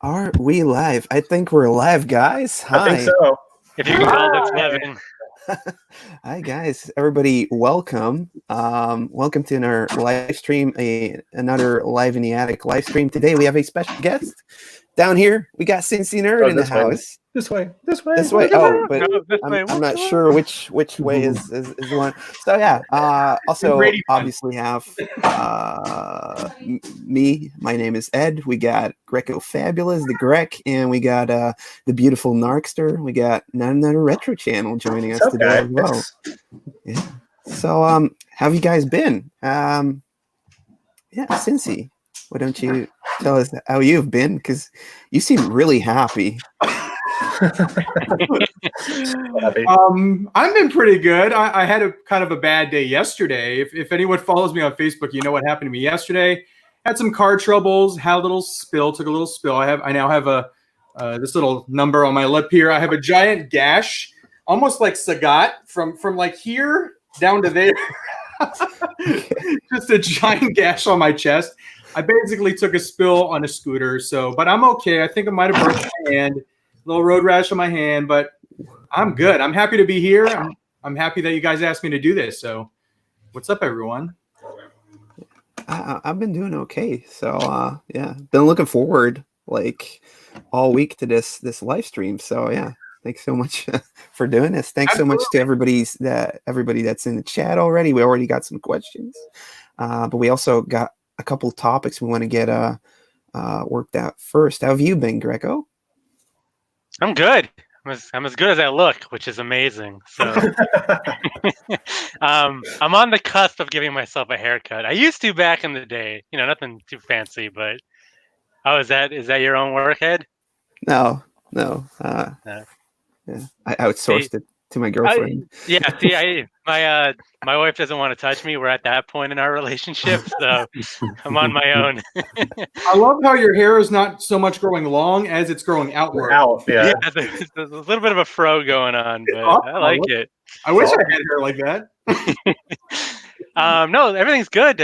Are we live? I think we're live, guys. Hi. I think so. If you can call this living. Hi, guys. Everybody, welcome. Welcome to our live stream, another Live in the Attic live stream. Today, we have a special guest. Down here, we got Cincy Nerd in the house. This way. Oh, but No, this way. I'm not sure which way is the one. So yeah. Also, obviously have me. My name is Ed. We got Greco Fabulous, the Grec, and we got the beautiful Narcster. We got another retro channel joining us today as well. Yeah. So how have you guys been? Yeah, Cincy, why don't you tell us how you've been? Because you seem really happy. I've been pretty good. I had a kind of a bad day yesterday. If anyone follows me on Facebook, you know what happened to me yesterday. Had some car troubles. Had a little spill. Took a little spill. I now have a this little number on my lip here. I have a giant gash, almost like Sagat from like here down to there. Just a giant gash on my chest. I basically took a spill on a scooter. But I'm okay. I think I might have broken my hand. Little road rash on my hand, but I'm good. I'm happy to be here. I'm happy that you guys asked me to do this. So what's up, everyone? I've been doing okay. So yeah, been looking forward like all week to this live stream. So yeah, thanks so much for doing this. Thanks Absolutely. So much to everybody that's in the chat already. We already got some questions, but we also got a couple of topics we want to get worked out first. How have you been, Greco? I'm good. I'm as good as I look, which is amazing. So I'm on the cusp of giving myself a haircut. I used to back in the day, nothing too fancy, but is that your own work, Ed? No. Yeah, I outsourced it to my girlfriend. My wife doesn't want to touch me. We're at that point in our relationship, so I'm on my own. I love how your hair is not so much growing long as it's growing outward. Yeah, there's a little bit of a fro going on, but I like it. I wish I had hair like that. No, everything's good.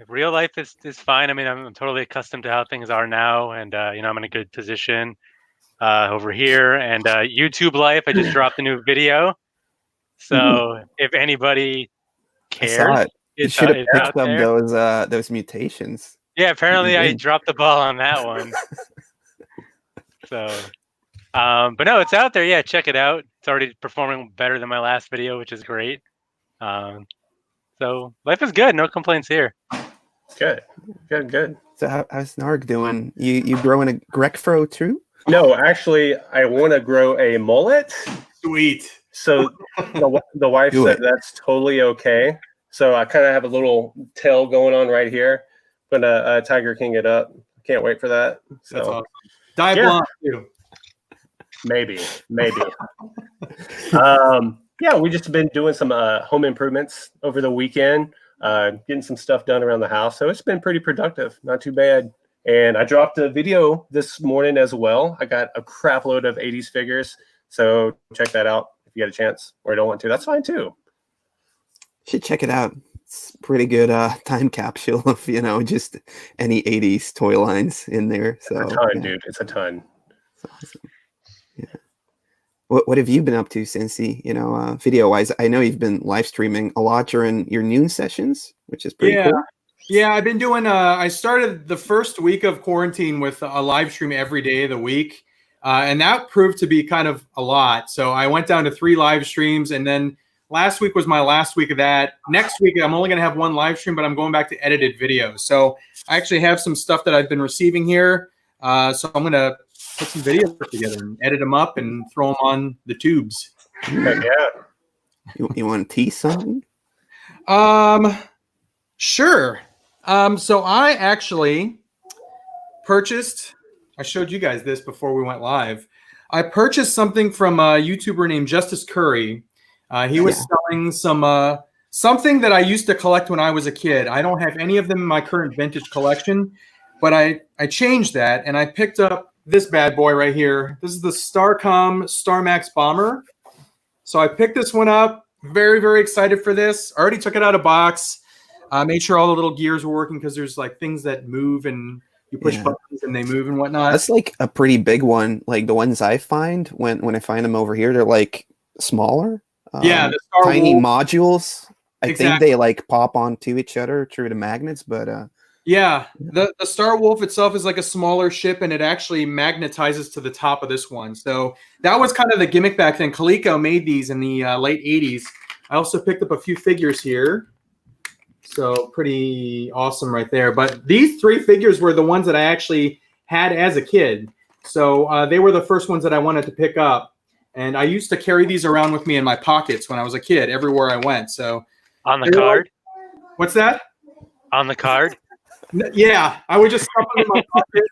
Real life is fine. I mean, I'm totally accustomed to how things are now, and I'm in a good position over here. And YouTube life, I just dropped a new video. So if anybody cares, you should have picked up those mutations. Yeah, apparently I dropped the ball on that one. So, but no, it's out there. Yeah, check it out. It's already performing better than my last video, which is great. So life is good. No complaints here. Good. So how's Narc doing? You growing a Grec fro too? No, actually, I want to grow a mullet. Sweet. So the wife said that's totally okay. So I kind of have a little tail going on right here. I'm gonna Tiger King it up. Can't wait for that. So that's awesome. Dye blonde too. Maybe. Yeah, we just been doing some home improvements over the weekend, getting some stuff done around the house. So it's been pretty productive. Not too bad. And I dropped a video this morning as well. I got a crap load of 80s figures. So check that out if you get a chance, or you don't want to. That's fine too. Should check it out. It's pretty good time capsule of just any 80s toy lines in there. So it's a ton, dude. It's a ton. That's awesome. Yeah. What have you been up to, Cincy? Video wise, I know you've been live streaming a lot during your noon sessions, which is pretty cool. Yeah, I've been doing. I started the first week of quarantine with a live stream every day of the week. And that proved to be kind of a lot. So I went down to 3 live streams, and then last week was my last week of that. Next week, I'm only going to have 1 live stream, but I'm going back to edited videos. So I actually have some stuff that I've been receiving here. So I'm going to put some videos together and edit them up and throw them on the tubes. Heck yeah. You want to tease something? Sure. So I actually purchased... I showed you guys this before we went live. I purchased something from a YouTuber named Justice Curry. He was selling something that I used to collect when I was a kid. I don't have any of them in my current vintage collection, but I changed that, and I picked up this bad boy right here. This is the Starcom StarMax Bomber. So I picked this one up. Very, very excited for this. Already took it out of box. Made sure all the little gears were working because there's like things that move and You push Yeah. buttons and they move and whatnot. That's like a pretty big one. Like the ones I find when I find them over here, they're like smaller. Yeah, the Star tiny Wolf. modules. I think Exactly. they like pop onto each other through the magnets, but Yeah, the Star Wolf itself is like a smaller ship, and it actually magnetizes to the top of this one. So that was kind of the gimmick back then. Coleco made these in the late 80s. I also picked up a few figures here. So pretty awesome right there. But these 3 figures were the ones that I actually had as a kid. So they were the first ones that I wanted to pick up. And I used to carry these around with me in my pockets when I was a kid, everywhere I went. So On the card? what's that? On the card? Yeah, I would just stuff them in my pocket.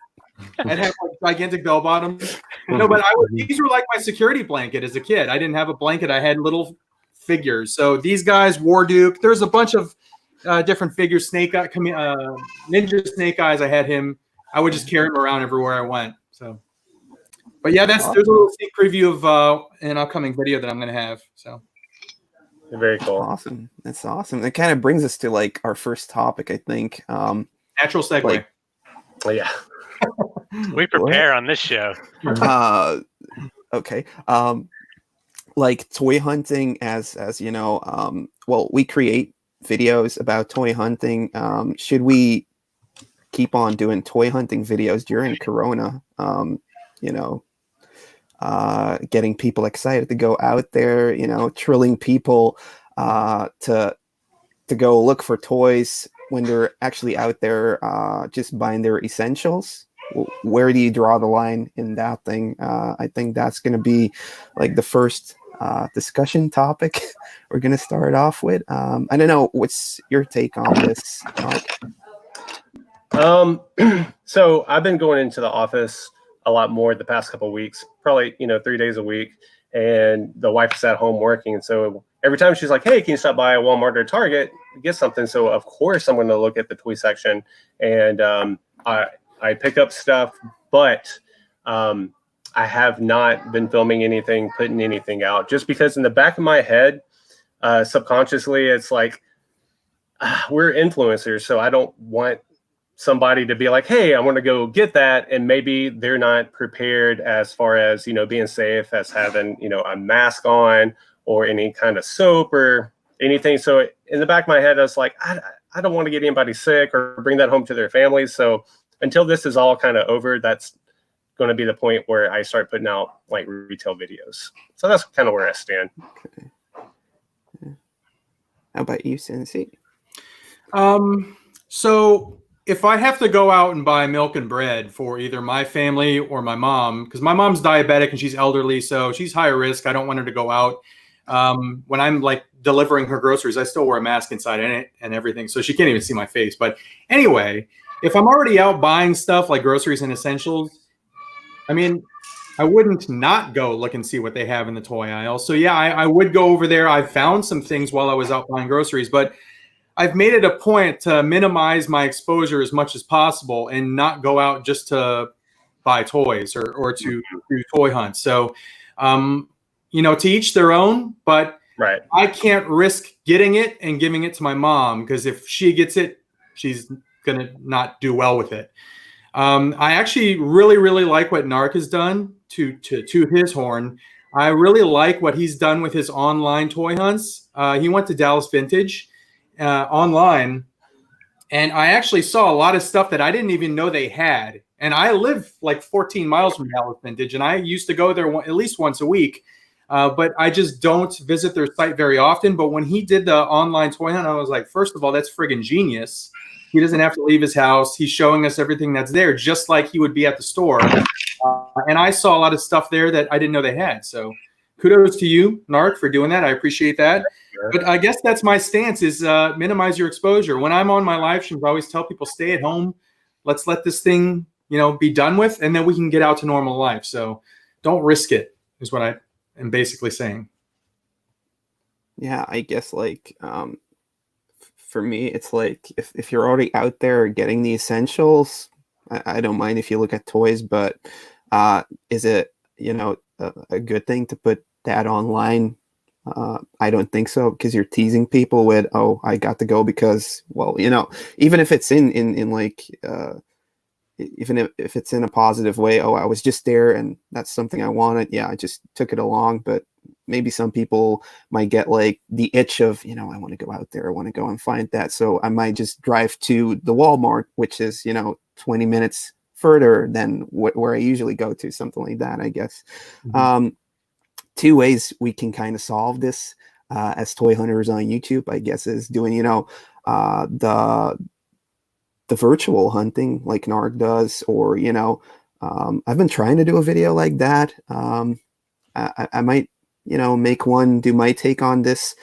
I'd have like gigantic bell bottoms. No, but these were like my security blanket as a kid. I didn't have a blanket. I had little figures. So these guys, Warduke, there's a bunch of different figures. Ninja Snake Eyes, I had him. I would just carry him around everywhere I went. So, but yeah, there's a little sneak preview of an upcoming video that I'm going to have. So. Very cool. awesome. That's awesome. It kind of brings us to like our first topic, I think. Natural segue. Like- Yeah. We prepare on this show. Okay. Like toy hunting as you know, well, we create videos about toy hunting. Should we keep on doing toy hunting videos during Corona? You know, getting people excited to go out there, you know, trilling people to go look for toys when they're actually out there just buying their essentials. Where do you draw the line in that thing? I think that's going to be like the first discussion topic we're going to start off with. I don't know, what's your take on this, Mark? So I've been going into the office a lot more the past couple of weeks, probably 3 days a week, and the wife is at home working, and so every time she's like, hey, can you stop by Walmart or Target to get something? So of course I'm going to look at the toy section, and I pick up stuff, but I have not been filming anything, putting anything out, just because in the back of my head, subconsciously, it's like we're influencers, so I don't want somebody to be like, hey, I want to go get that, and maybe they're not prepared as far as being safe, as having a mask on or any kind of soap or anything. So in the back of my head, I was like, I don't want to get anybody sick or bring that home to their families. So until this is all kind of over, that's going to be the point where I start putting out like retail videos. So that's kind of where I stand. Okay. Yeah. How about you, Cincy? So if I have to go out and buy milk and bread for either my family or my mom, because my mom's diabetic and she's elderly, so she's high risk. I don't want her to go out. When I'm like delivering her groceries, I still wear a mask inside and everything, so she can't even see my face. But anyway, if I'm already out buying stuff like groceries and essentials, I mean, I wouldn't not go look and see what they have in the toy aisle. So yeah, I would go over there. I found some things while I was out buying groceries, but I've made it a point to minimize my exposure as much as possible and not go out just to buy toys or to do toy hunts. So, to each their own, but Right. I can't risk getting it and giving it to my mom, because if she gets it, she's going to not do well with it. I actually really, really like what Narc has done to his horn. I really like what he's done with his online toy hunts. He went to Dallas Vintage online, and I actually saw a lot of stuff that I didn't even know they had. And I live like 14 miles from Dallas Vintage, and I used to go there at least once a week, but I just don't visit their site very often. But when he did the online toy hunt, I was like, first of all, that's friggin' genius. He doesn't have to leave his house. He's showing us everything that's there, just like he would be at the store. And I saw a lot of stuff there that I didn't know they had. So kudos to you, Narc, for doing that. I appreciate that. But I guess that's my stance, is minimize your exposure. When I'm on my live streams, I always tell people, stay at home. Let's let this thing, be done with, and then we can get out to normal life. So don't risk it, is what I am basically saying. Yeah, I guess like for me, it's like if you're already out there getting the essentials, I don't mind if you look at toys, but is it a good thing to put that online? I don't think so, because you're teasing people with, oh, I got to go because, well, even if it's in like even if it's in a positive way, oh, I was just there and that's something I wanted. Yeah, I just took it along. But maybe some people might get like the itch of, I want to go out there. I want to go and find that. So I might just drive to the Walmart, which is, 20 minutes further than where I usually go to, something like that, I guess. Mm-hmm. Two ways we can kind of solve this as toy hunters on YouTube, I guess, is doing, the virtual hunting like Narc does, or I've been trying to do a video like that. I might make one, do my take on this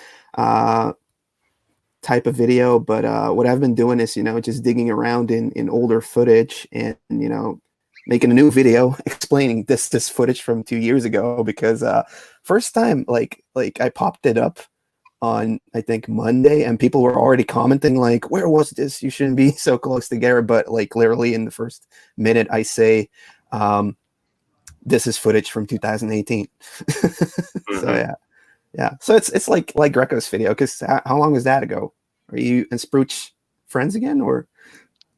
type of video, but what I've been doing is just digging around in older footage and making a new video explaining this footage from 2 years ago, because first time like I popped it up on, I think, Monday, and people were already commenting like, where was this? You shouldn't be so close together. But like literally in the first minute I say, this is footage from 2018. So yeah. So it's like Greco's video, because how long was that ago? Are you and Sprooch friends again, or?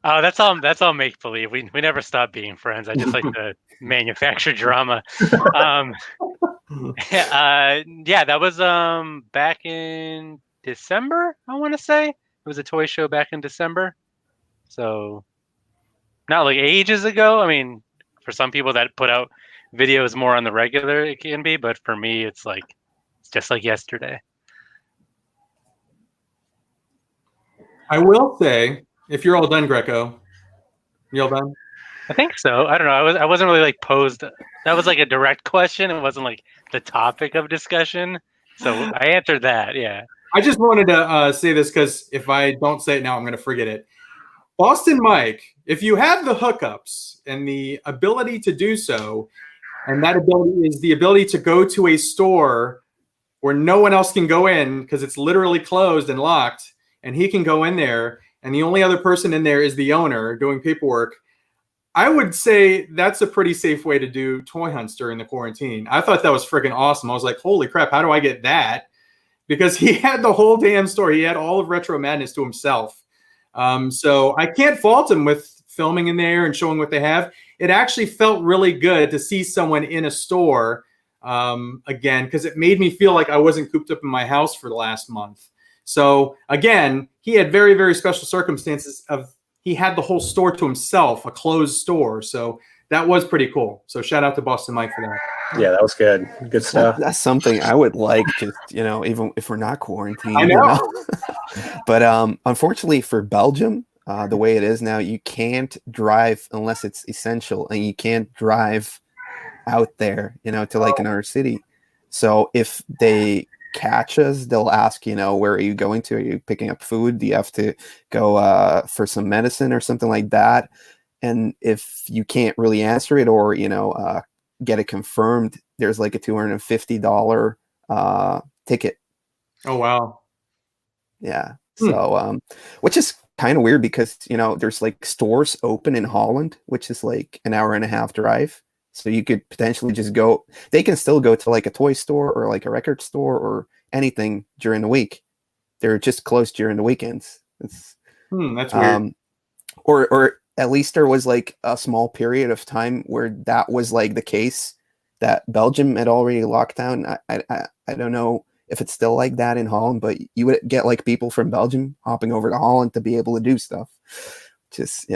Oh, that's all make believe. We never stop being friends. I just like to manufacture drama. Yeah, that was back in December, I want to say. It was a toy show back in December. So not like ages ago. I mean, for some people that put out videos more on the regular, it can be, but for me it's just like yesterday. I will say, if you're all done, Greco, you all done? I think so. I don't know. I wasn't really like posed. That was like a direct question. It wasn't like the topic of discussion. So I answered that. Yeah. I just wanted to say this because if I don't say it now, I'm going to forget it. Boston Mike, if you have the hookups and the ability to do so, and that ability is the ability to go to a store where no one else can go in because it's literally closed and locked, and he can go in there, and the only other person in there is the owner doing paperwork, I would say that's a pretty safe way to do toy hunts during the quarantine. I thought that was freaking awesome. I was like, holy crap, how do I get that? Because he had the whole damn store. He had all of Retro Madness to himself. So I can't fault him with filming in there and showing what they have. It actually felt really good to see someone in a store again, because it made me feel like I wasn't cooped up in my house for the last month. So again, he had very, very special circumstances of he had the whole store to himself, a closed store. So that was pretty cool. So shout out to Boston Mike for that. Yeah, that was good. Good stuff. That's something I would like, just, even if we're not quarantined. I know. But unfortunately for Belgium, the way it is now, you can't drive unless it's essential, and you can't drive out there, to like another city. So if they catch us, they'll ask, where are you going to? Are you picking up food? Do you have to go for some medicine or something like that? And if you can't really answer it, or get it confirmed, there's like a $250 ticket. Oh wow. Yeah. So which is kind of weird, because there's like stores open in Holland, which is like an hour and a half drive. So you could potentially just go, they can still go to like a toy store or like a record store or anything during the week. They're just closed during the weekends. It's, that's weird. Or at least there was like a small period of time where that was like the case, that Belgium had already locked down. I don't know if it's still like that in Holland, but you would get like people from Belgium hopping over to Holland to be able to do stuff. Just,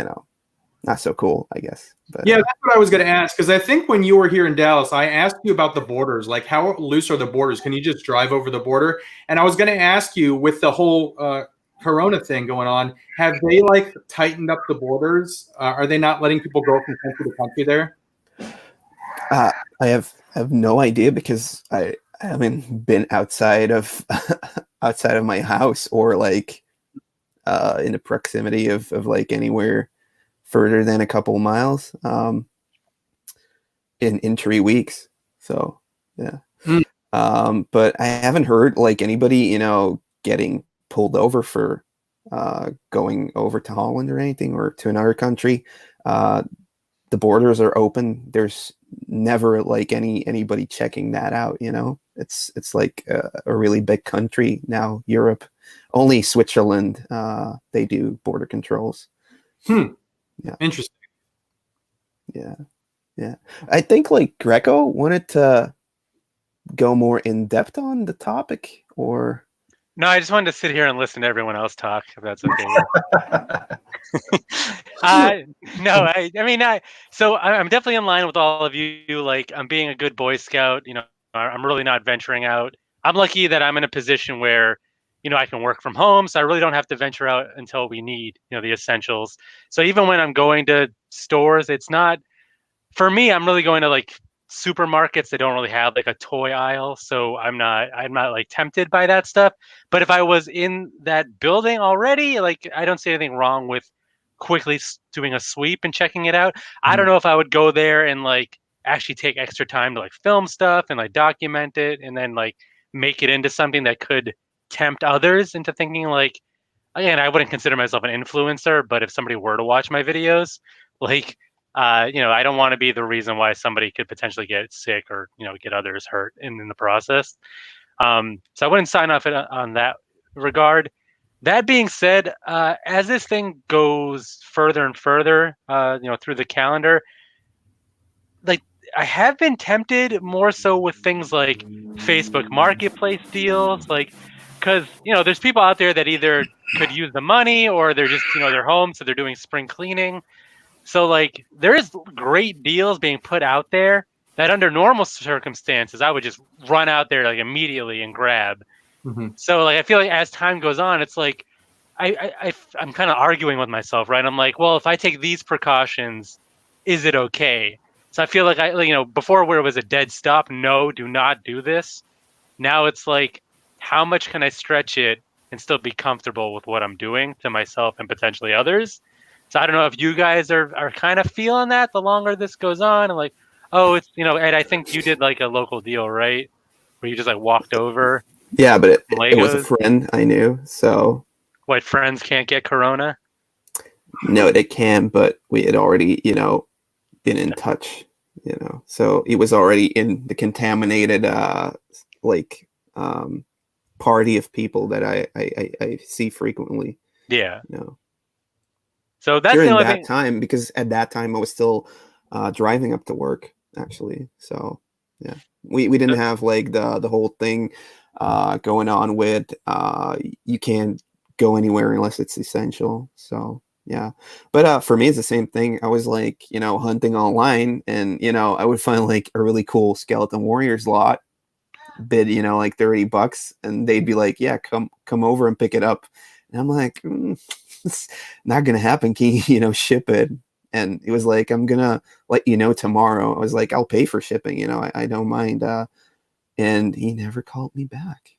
not so cool, I guess. But yeah, that's what I was going to ask, because I think when you were here in Dallas, I asked you about the borders. Like, how loose are the borders? Can you just drive over the border? And I was going to ask you, with the whole Corona thing going on, have they like tightened up the borders? Are they not letting people go from country to country there? I have no idea, because I haven't been outside of outside of my house, or like in the proximity of like anywhere further than a couple of miles in 3 weeks. So yeah. But I haven't heard like anybody, getting pulled over for going over to Holland or anything, or to another country. The borders are open. There's never like anybody checking that out. It's like a really big country now, Europe. Only Switzerland, they do border controls. Yeah. Interesting. Yeah. Yeah. I think like Greco wanted to go more in depth on the topic, or No, I just wanted to sit here and listen to everyone else talk, if that's okay. uh, no, I mean, I'm definitely in line with all of you. Like, I'm being a good Boy Scout. You know, I'm really not venturing out. I'm lucky that I'm in a position where, you know, I can work from home, so I really don't have to venture out until we need, you know, the essentials. So even when I'm going to stores, it's not for me. I'm really going to like supermarkets that don't really have like a toy aisle, so I'm not like tempted by that stuff. But if I was in that building already, like I don't see anything wrong with quickly doing a sweep and checking it out. I don't know if I would go there and like actually take extra time to like film stuff and like document it and then like make it into something that could tempt others into thinking like, again, I wouldn't consider myself an influencer, but if somebody were to watch my videos, like, you know, I don't want to be the reason why somebody could potentially get sick or, you know, get others hurt in the process. So I wouldn't sign off on that regard. That being said, as this thing goes further and further, you know, through the calendar, like I have been tempted more so with things like Facebook Marketplace deals, like because you know there's people out there that either could use the money or they're just you know they're home so they're doing spring cleaning. So like there is great deals being put out there that under normal circumstances I would just run out there like immediately and grab. Mm-hmm. So like I feel like as time goes on, it's like I'm kind of arguing with myself, right? I'm like, well, if I take these precautions, is it okay? So I feel like you know, before where it was a dead stop, no, do not do this. Now it's like, how much can I stretch it and still be comfortable with what I'm doing to myself and potentially others? So I don't know if you guys are kind of feeling that the longer this goes on, and like, oh, it's you know, Ed, I think you did like a local deal, right? Where you just like walked over yeah, but it was a Legos. friend I knew, so What friends can't get Corona? no, they can, but we had already, you know, been in touch, you know, so it was already in the contaminated, like, party of people that I see frequently, Yeah. you know. So that's the During only that thing. time, because at that time I was still driving up to work, actually. So yeah, we didn't have like the whole thing going on with you can't go anywhere unless it's essential. So yeah, but for me it's the same thing. I was like, you know, hunting online, and you know, I would find like a really cool Skeleton Warriors lot, bid, you know, like $30, and they'd be like, yeah, come over and pick it up. And I'm like, it's not gonna happen. Can you, you know, ship it? And it was like, I'm gonna let you know tomorrow. I was like, I'll pay for shipping, you know, I don't mind. And he never called me back.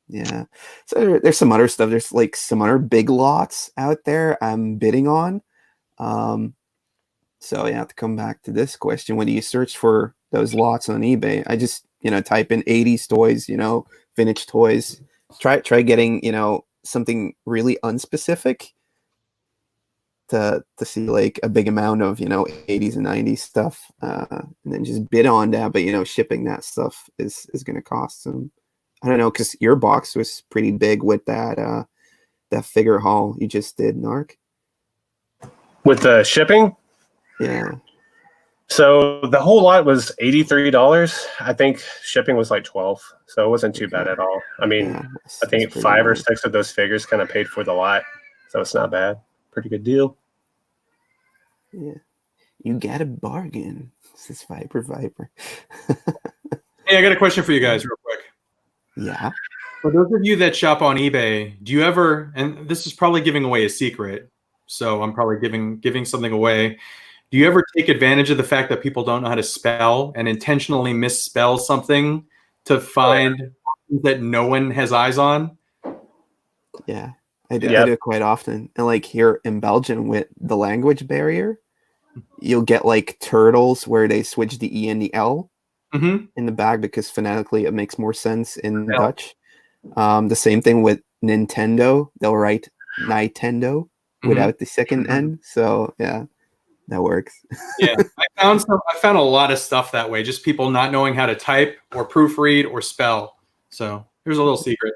Yeah. So there's some other stuff. There's like some other big lots out there I'm bidding on. So yeah, to come back to this question, when you search for those lots on eBay, I just, you know, type in 80s toys, you know, vintage toys. Try getting, you know, something really unspecific to see like a big amount of, you know, 80s and 90s stuff, and then just bid on that. But you know, shipping that stuff is going to cost some. I don't know, because your box was pretty big with that that figure haul you just did, Narc. With the shipping. Yeah. So the whole lot was $83. I think shipping was like $12, so it wasn't too bad at all. I mean, Yeah, I think 5 or 6 of those figures kind of paid for the lot, so it's not bad. Pretty good deal. Yeah, you got a bargain. This is Viper. Hey, I got a question for you guys real quick. Yeah. For those of you that shop on eBay, do you ever, and this is probably giving away a secret, so I'm probably giving something away. Do you ever take advantage of the fact that people don't know how to spell and intentionally misspell something to find that no one has eyes on? Yeah, I do it quite often. And like here in Belgium with the language barrier, you'll get like turtles where they switch the E and the L in the back because phonetically it makes more sense in Dutch. The same thing with Nintendo. They'll write Nintendo without the second N. So yeah, that works. Yeah, I found a lot of stuff that way. Just people not knowing how to type or proofread or spell. So here's a little secret.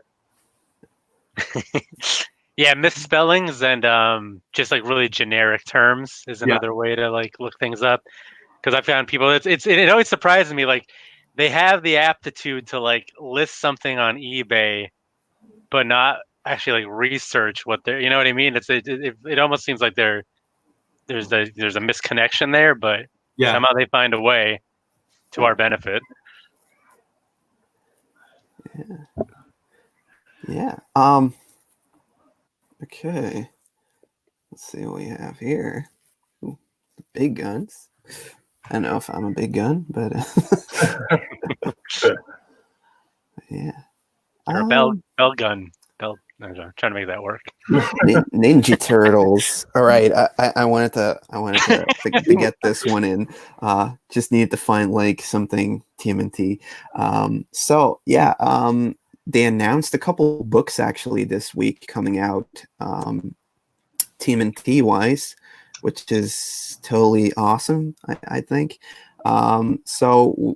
Yeah, misspellings and just like really generic terms is another way to like look things up. Because I found people, it always surprises me, like they have the aptitude to like list something on eBay, but not actually like research what they're, you know what I mean? It almost seems like there's a misconnection there, but Yeah. somehow they find a way to our benefit. Yeah. Okay. Let's see what we have here. Ooh, big guns. I don't know if I'm a big gun, but yeah. Or bell gun. I'm trying to make that work. Ninja Turtles. All right, I wanted to get this one in. Just needed to find like something TMNT. So yeah, they announced a couple books actually this week coming out, TMNT wise, which is totally awesome. I think. So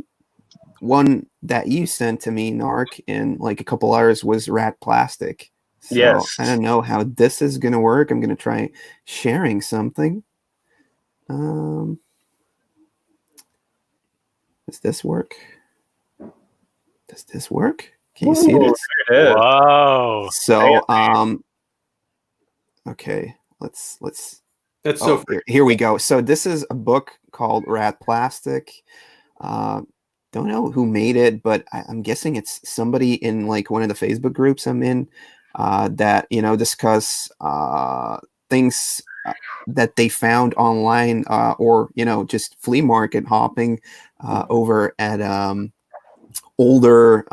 one that you sent to me, Narc, and like a couple others was Rat Plastic. So Yes. I don't know how this is gonna work. I'm gonna try sharing something. Does this work? Does this work? Can you see Ooh, this? there it is. Whoa. So okay, let's That's so here we go. So this is a book called Rat Plastic. Don't know who made it, but I'm guessing it's somebody in like one of the Facebook groups I'm in, that discuss things that they found online, or just flea market hopping over at older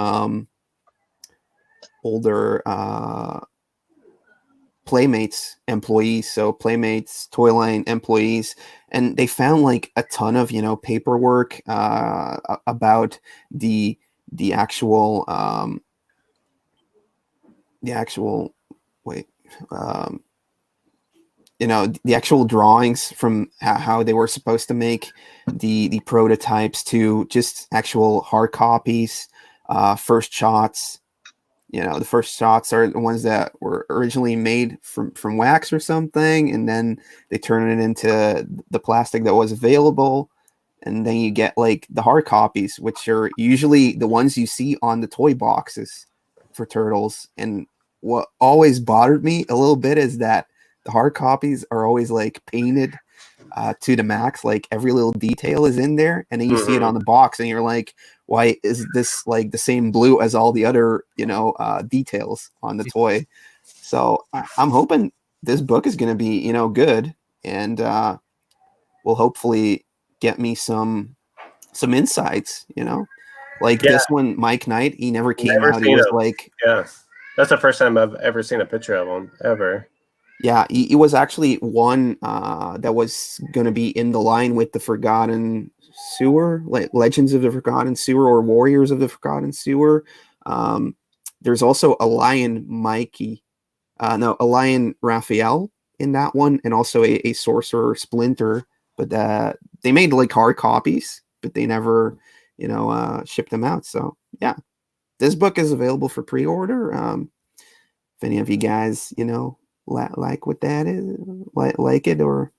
Playmates employees, so Playmates Toyline employees, and they found like a ton of paperwork about the actual wait the actual drawings from how they were supposed to make the prototypes to just actual hard copies, first shots. The first shots are the ones that were originally made from wax or something, and then they turn it into the plastic that was available, and then you get like the hard copies, which are usually the ones you see on the toy boxes for Turtles. And what always bothered me a little bit is that the hard copies are always like painted to the max, like every little detail is in there, and then you see it on the box and you're like, why is this like the same blue as all the other details on the toy? So I'm hoping this book is going to be good, and will hopefully get me some insights, like this one. Mike Knight, he never came out. He was like, yeah, that's the first time I've ever seen a picture of him ever. Yeah, he was actually one that was going to be in the line with the Forgotten Sewer, like Legends of the Forgotten Sewer or Warriors of the Forgotten Sewer. There's also a Lion a Lion Raphael in that one, and also a Sorcerer Splinter. But they made like hard copies, but they never, shipped them out. So yeah, this book is available for pre-order. If any of you guys, like what that is, like it, or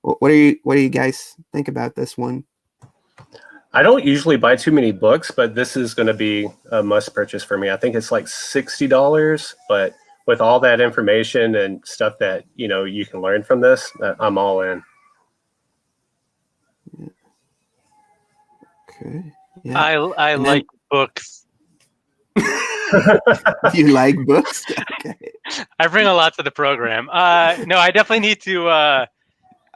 what do you guys think about this one? I don't usually buy too many books, but this is going to be a must purchase for me. I think it's like $60, but with all that information and stuff that you can learn from this, I'm all in. Okay. Yeah. I like books. You like books? Okay. I bring a lot to the program. No, I definitely need to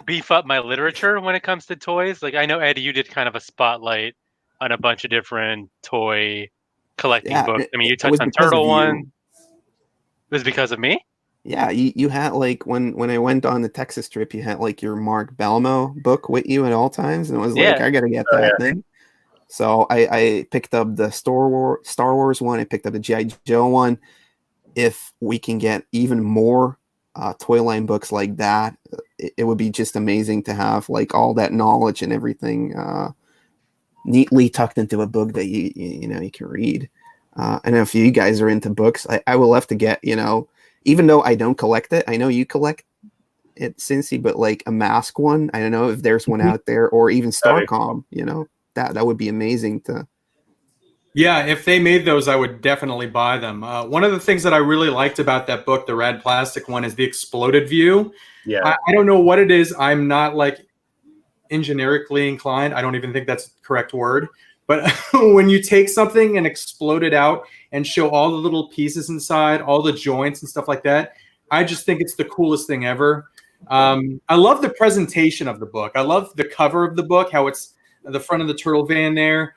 beef up my literature when it comes to toys. Like I know, Eddie, you did kind of a spotlight on a bunch of different toy collecting books. I mean, you touched on Turtle one. It was because of me? Yeah, you had like when I went on the Texas trip, you had like your Mark Belmo book with you at all times, and it was like, I gotta get that thing. So I picked up the Star Wars one. I picked up the G.I. Joe one. If we can get even more toy line books like that, it would be just amazing to have like all that knowledge and everything neatly tucked into a book that you can read. And if you guys are into books, I would love to get even though I don't collect it, I know you collect it, Cincy, but like a mask one, I don't know if there's one out there, or even Starcom. You know, that would be amazing to. Yeah, if they made those, I would definitely buy them. One of the things that I really liked about that book, the Rad Plastic one, is the exploded view. Yeah. I don't know what it is. I'm not like engineerically inclined. I don't even think that's the correct word. But when you take something and explode it out and show all the little pieces inside, all the joints and stuff like that, I just think it's the coolest thing ever. I love the presentation of the book. I love the cover of the book, how it's the front of the turtle van there.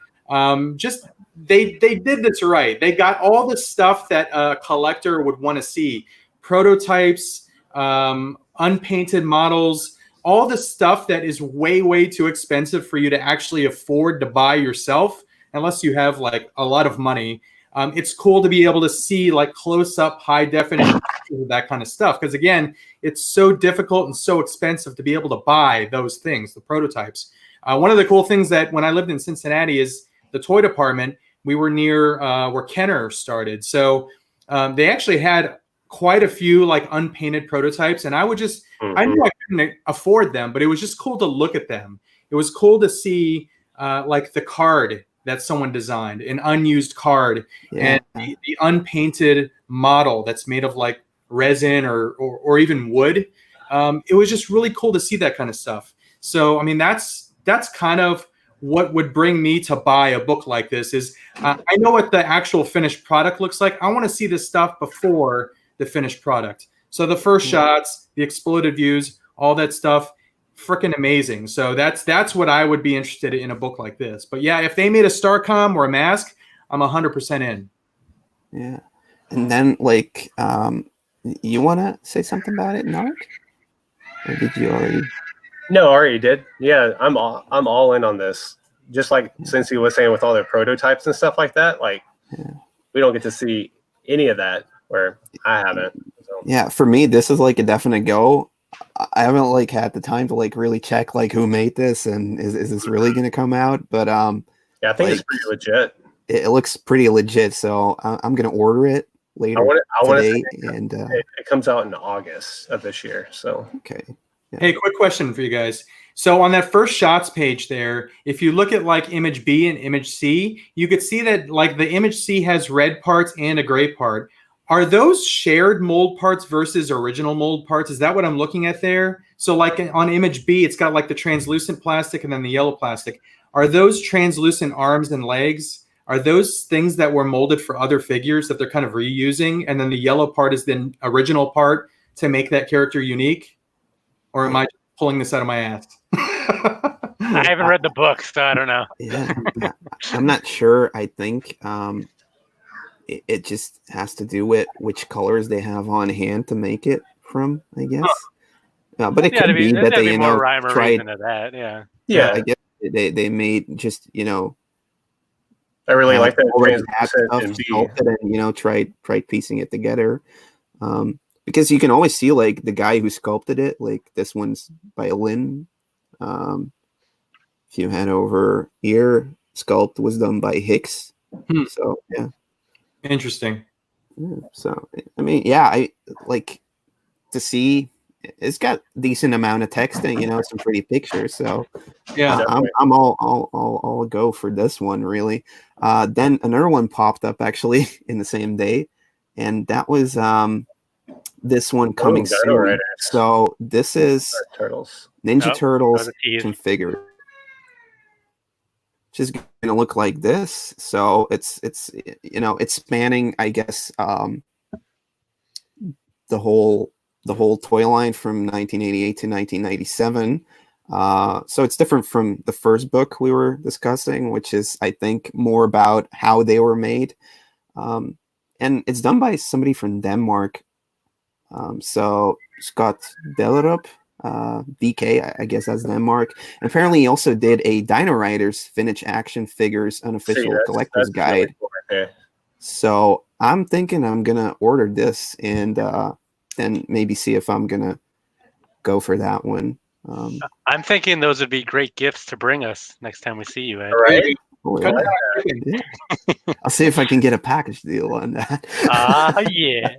Just they did this right. They got all the stuff that a collector would want to see: prototypes, unpainted models, all the stuff that is way too expensive for you to actually afford to buy yourself, unless you have like a lot of money. It's cool to be able to see like close up, high definition, that kind of stuff. Because again, it's so difficult and so expensive to be able to buy those things, the prototypes. One of the cool things that when I lived in Cincinnati is the toy department. We were near where Kenner started. So they actually had quite a few like unpainted prototypes. And I would just, I knew I couldn't afford them, but it was just cool to look at them. It was cool to see like the card that someone designed, an unused card, and the unpainted model that's made of like resin or even wood. It was just really cool to see that kind of stuff. So, I mean, that's kind of what would bring me to buy a book like this is I know what the actual finished product looks like. I want to see this stuff before the finished product. So the first shots, the exploded views, all that stuff, freaking amazing. So that's what I would be interested in a book like this. But yeah, if they made a Starcom or a mask, I'm 100% in. Yeah. And then like, you want to say something about it, Narc? Or did you already? No, I already did. Yeah, I'm all in on this. Just like Cincy was saying with all their prototypes and stuff like that, like we don't get to see any of that where I haven't. So. Yeah, for me, this is like a definite go. I haven't like had the time to like really check like who made this and is this really going to come out? But yeah, I think like, it's pretty legit. It looks pretty legit, so I'm going to order it later today. And it comes out in August of this year. So okay. Yeah. Hey, quick question for you guys. So on that first shots page there, if you look at like image B and image C, you could see that like the image C has red parts and a gray part. Are those shared mold parts versus original mold parts? Is that what I'm looking at there? So like on image B, it's got like the translucent plastic and then the yellow plastic. Are those translucent arms and legs? Are those things that were molded for other figures that they're kind of reusing? And then the yellow part is the original part to make that character unique? Or am I pulling this out of my ass? I haven't read the book, so I don't know. Yeah, I'm not sure. I think it just has to do with which colors they have on hand to make it from, I guess. But it could be that they, tried. That. Yeah, I guess they made just, I really like that translucent and tried piecing it together. Because you can always see like the guy who sculpted it, like this one's by Lynn. If you head over here, sculpt was done by Hicks. So yeah. Interesting. Yeah, so I mean, yeah, I like to see it's got decent amount of text and some pretty pictures. So yeah, I'm all go for this one really. Then another one popped up actually in the same day, and that was this one coming soon. Dino-Riders. So this is Ninja Turtles configured. Which is going to look like this. So it's spanning, I guess, the whole toy line from 1988 to 1997. So it's different from the first book we were discussing, which is, I think, more about how they were made. And it's done by somebody from Denmark. So Scott Bellerup, DK, I guess that's Denmark. And apparently he also did a Dino-Riders Vintage Action Figures Unofficial Collector's Guide. Really cool. So I'm thinking I'm going to order this and then maybe see if I'm going to go for that one. I'm thinking those would be great gifts to bring us next time we see you, Ed. Right? Oh, yeah. I'll see if I can get a package deal on that. Yeah.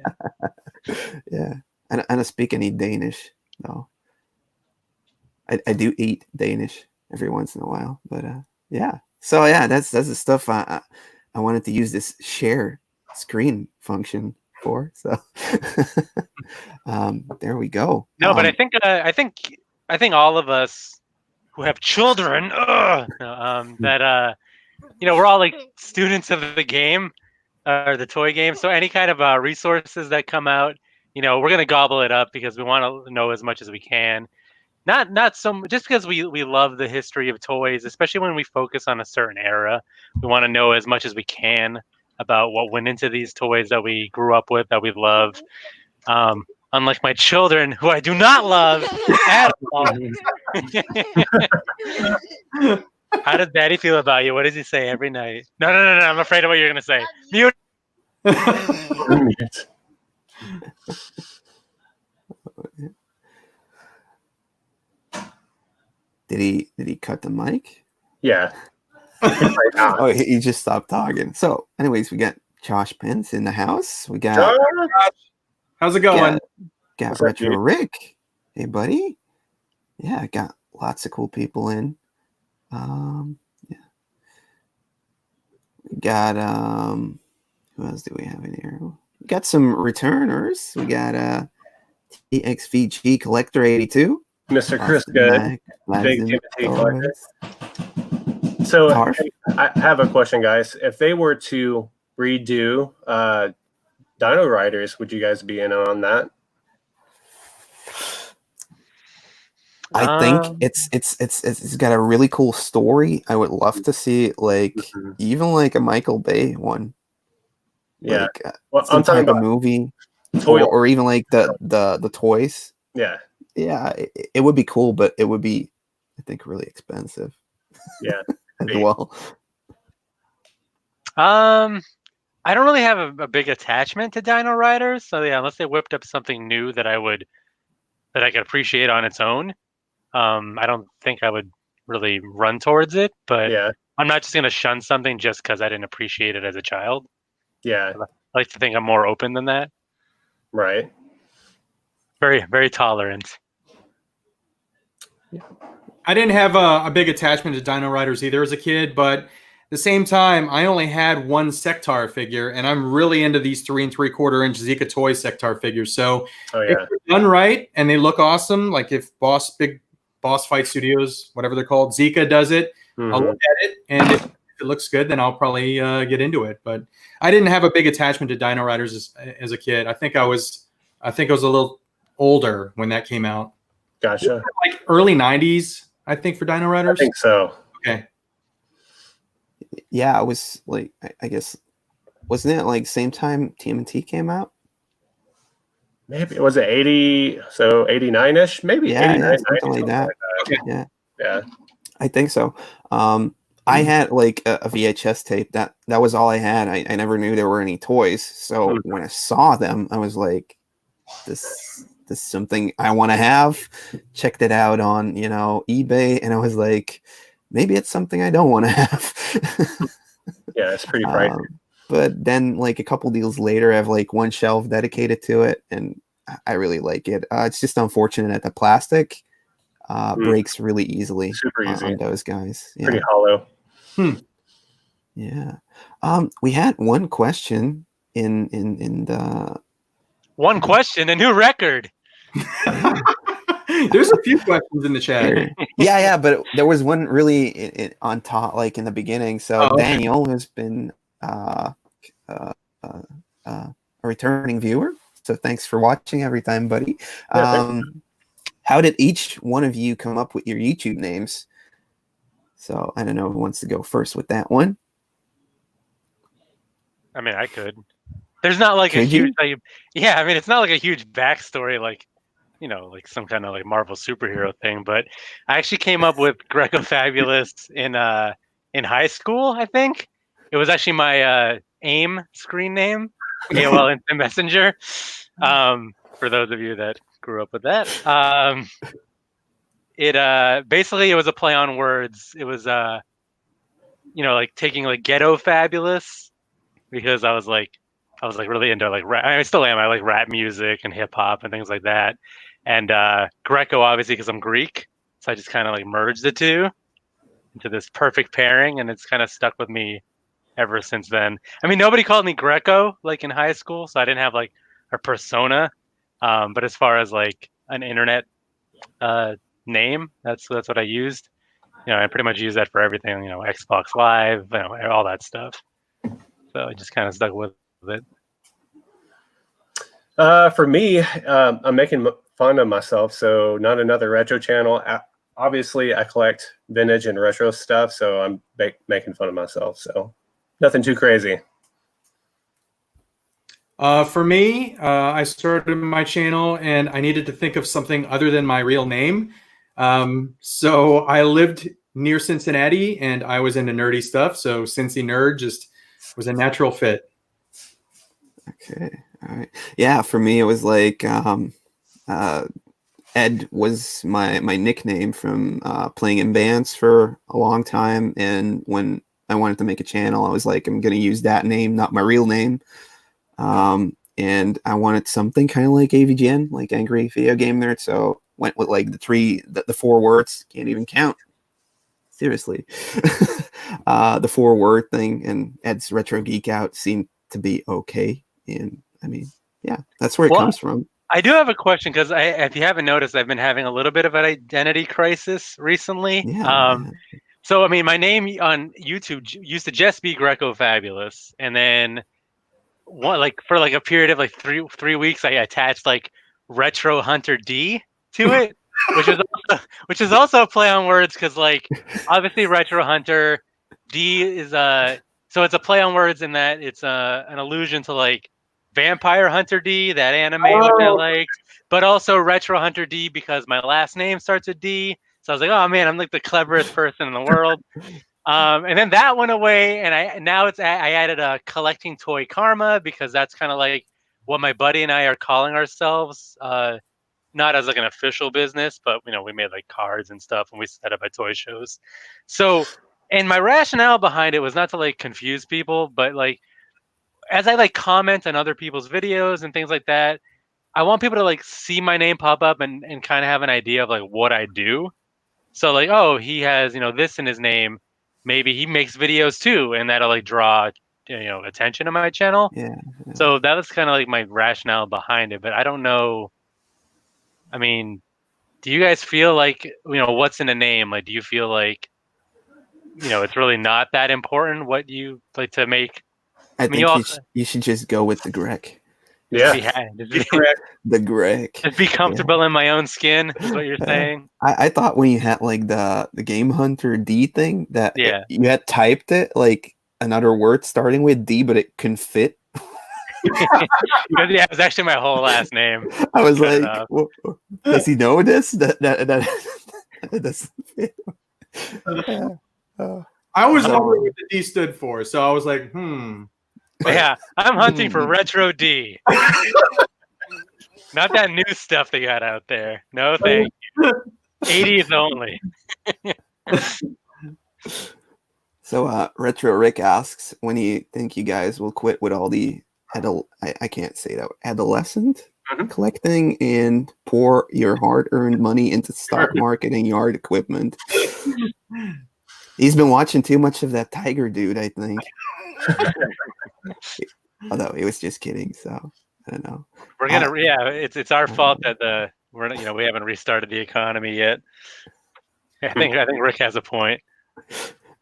Yeah, I don't speak any Danish though. I do eat Danish every once in a while, but yeah. So yeah, that's the stuff I wanted to use this share screen function for. So there we go. No, but I think all of us who have children, that we're all like students of the game or the toy game. So any kind of resources that come out, we're gonna gobble it up because we want to know as much as we can. Not so just because we love the history of toys, especially when we focus on a certain era. We want to know as much as we can about what went into these toys that we grew up with, that we love. Unlike my children, who I do not love at all. How does Daddy feel about you? What does he say every night? No. I'm afraid of what you're gonna say. Mute. Did he cut the mic? Yeah. Oh, he just stopped talking. So, anyways, we got Josh Pence in the house. We got How's it going? Got Retro Rick. Hey, buddy. Yeah, got lots of cool people in. Yeah. We got who else do we have in here? We got some returners. We got TXVG Collector 82. Mr. Chris Good. Big Timothy Collector. So I have a question, guys. If they were to redo Dino-Riders, would you guys be in on that? I think it's got a really cool story. I would love to see even like a Michael Bay one. Yeah, like, some type of movie, or even like the toys. Yeah, it would be cool, but it would be, I think, really expensive. Yeah, as well. I don't really have a big attachment to Dino-Riders, so yeah, unless they whipped up something new that I could appreciate on its own, I don't think I would really run towards it. But yeah, I'm not just gonna shun something just because I didn't appreciate it as a child. Yeah, I like to think I'm more open than that. Right. Very, very tolerant. I didn't have a big attachment to Dino-Riders either as a kid, but at the same time, I only had one Sectar figure, and I'm really into these 3 3/4-inch Zika toy Sectar figures. So if they're done right and they look awesome, like if Big Boss Fight Studios, whatever they're called, Zika does it, I'll look at it, and if it looks good, then I'll probably get into it. But I didn't have a big attachment to Dino-Riders as a kid. I think I was a little older when that came out. Gotcha. Like early 90s, I think, for Dino-Riders. I think so. Okay. Yeah, I was like, I guess, wasn't it like same time TMNT came out? Maybe was it 80? So 89ish, maybe. Yeah, something like that. Okay. Yeah, I think so. I had like a VHS tape. That was all I had. I never knew there were any toys. So when I saw them, I was like, this is something I want to have. Checked it out on eBay, and I was like, maybe it's something I don't want to have. Yeah, it's pretty pricey. But then like a couple deals later, I have like one shelf dedicated to it, and I really like it. It's just unfortunate that the plastic breaks really easily. Super easy on those guys. Yeah. Pretty hollow. Yeah. We had one question in the one question, a new record. There's a few questions in the chat. Yeah, but there was one really on top, like in the beginning. So Daniel has been a returning viewer. So thanks for watching every time, buddy. How did each one of you come up with your YouTube names? So I don't know who wants to go first with that one. I mean, I could. There's not like a huge, yeah. I mean, it's not like a huge backstory, like like some kind of like Marvel superhero thing. But I actually came up with Greco Fabulous in high school. I think it was actually my AIM screen name, AOL Instant Messenger. For those of you that grew up with that, it basically it was a play on words. It was like taking like Ghetto Fabulous, because I was like I was like really into like rap. I still am. I like rap music and hip hop and things like that. And Greco, obviously, because I'm Greek, so I just kind of like merged the two into this perfect pairing, and it's kind of stuck with me ever since then. I mean, nobody called me Greco like in high school, so I didn't have like a persona. But as far as like an internet name, that's what I used. You know, I pretty much use that for everything. You know, Xbox Live, you know, all that stuff. So I just kind of stuck with it. For me, I'm making fun of myself, so not another retro channel. Obviously, I collect vintage and retro stuff, so I'm making fun of myself. So nothing too crazy. For me, I started my channel and I needed to think of something other than my real name. So I lived near Cincinnati and I was into nerdy stuff. So Cincy Nerd just was a natural fit. Okay. All right. Yeah, for me it was like Ed was my nickname from playing in bands for a long time, and when I wanted to make a channel, I was like, I'm gonna use that name, not my real name. And I wanted something kind of like AVGN, like Angry Video Game Nerd, so went with like the 4 words, can't even count. Seriously. The 4-word thing, and Ed's Retro Geek Out seemed to be okay. And I mean, yeah, that's where it comes from. I do have a question because if you haven't noticed, I've been having a little bit of an identity crisis recently. Yeah, So, I mean, my name on YouTube used to just be Greco Fabulous, and then for like a period of like three weeks, I attached like Retro Hunter D to it, which is also a play on words because like obviously Retro Hunter D is so it's a play on words in that it's an allusion to like Vampire Hunter D, that anime which I liked, but also Retro Hunter D because my last name starts with D. So I was like, oh man, I'm like the cleverest person in the world. And then that went away, and I added a collecting toy karma because that's kind of like what my buddy and I are calling ourselves. Not as like an official business, but you know, we made like cards and stuff, and we set up at toy shows. So, and my rationale behind it was not to like confuse people, but like as I like comment on other people's videos and things like that, I want people to like see my name pop up and kind of have an idea of like what I do. So like, oh, he has, you know, this in his name. Maybe he makes videos too, and that'll like draw, you know, attention to my channel. yeah. So that was kind of like my rationale behind it. But I don't know. I mean, do you guys feel like, you know, what's in a name? Like, do you feel like, you know, it's really not that important what you like to make? I think you should just go with the Grec. Yeah, the Grec. Just be comfortable in my own skin is what you're saying. I thought when you had like the Game Hunter D thing that you had typed it like another word starting with D, but it couldn't fit. Because it was actually my whole last name. I was like, well, does he know this? That doesn't fit. I was wondering what the D stood for, so I was like, Yeah, I'm hunting for Retro D. Not that new stuff they got out there. No, thank you. 80s only. So, Retro Rick asks, when do you think you guys will quit with all the I can't say that, adolescent collecting and pour your hard-earned money into stock market and yard equipment? He's been watching too much of that Tiger dude, I think. Although he was just kidding, so I don't know. We're gonna, it's our fault that we haven't restarted the economy yet. I think Rick has a point.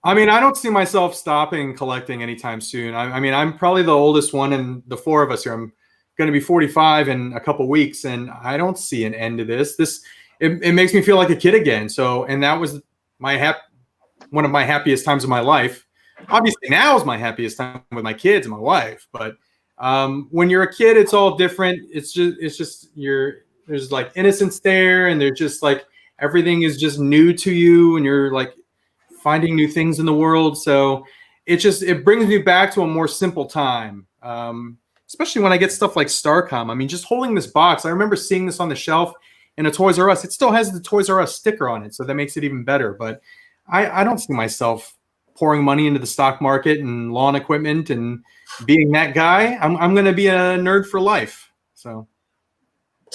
I mean, I don't see myself stopping collecting anytime soon. I mean, I'm probably the oldest one in the 4 of us here. I'm going to be 45 in a couple weeks, and I don't see an end to this. It makes me feel like a kid again. So, and that was one of my happiest times of my life. Obviously, now is my happiest time with my kids and my wife. But when you're a kid, it's all different. It's just there's like innocence there, and there's just like everything is just new to you, and you're like finding new things in the world. So it brings me back to a more simple time. Especially when I get stuff like Starcom. I mean, just holding this box. I remember seeing this on the shelf in a Toys R Us. It still has the Toys R Us sticker on it, so that makes it even better. But I don't see myself pouring money into the stock market and lawn equipment and being that guy, I'm going to be a nerd for life. So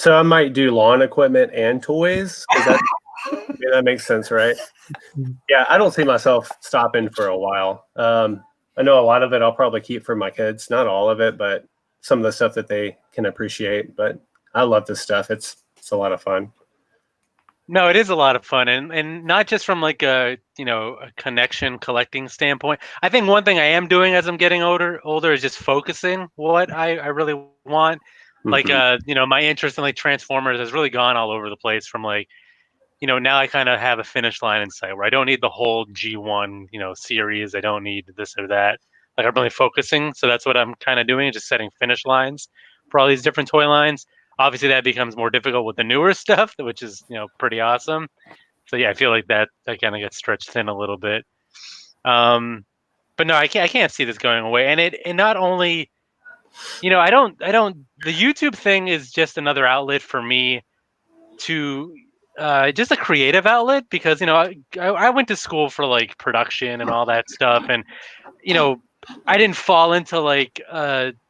I might do lawn equipment and toys. That makes sense, right? Yeah, I don't see myself stopping for a while. I know a lot of it I'll probably keep for my kids. Not all of it, but some of the stuff that they can appreciate. But I love this stuff. It's a lot of fun. No, it is a lot of fun, and not just from like a a connection collecting standpoint. I think one thing I am doing as I'm getting older is just focusing what I really want. Like my interest in like Transformers has really gone all over the place from like now I kind of have a finish line in sight where I don't need the whole G1 series. I don't need this or that. Like I'm really focusing, so that's what I'm kind of doing, just setting finish lines for all these different toy lines. Obviously, that becomes more difficult with the newer stuff, which is pretty awesome. So yeah, I feel like that kind of gets stretched thin a little bit. But no, I can't see this going away. And not only, I don't. The YouTube thing is just another outlet for me to just a creative outlet because I went to school for like production and all that stuff, and I didn't fall into like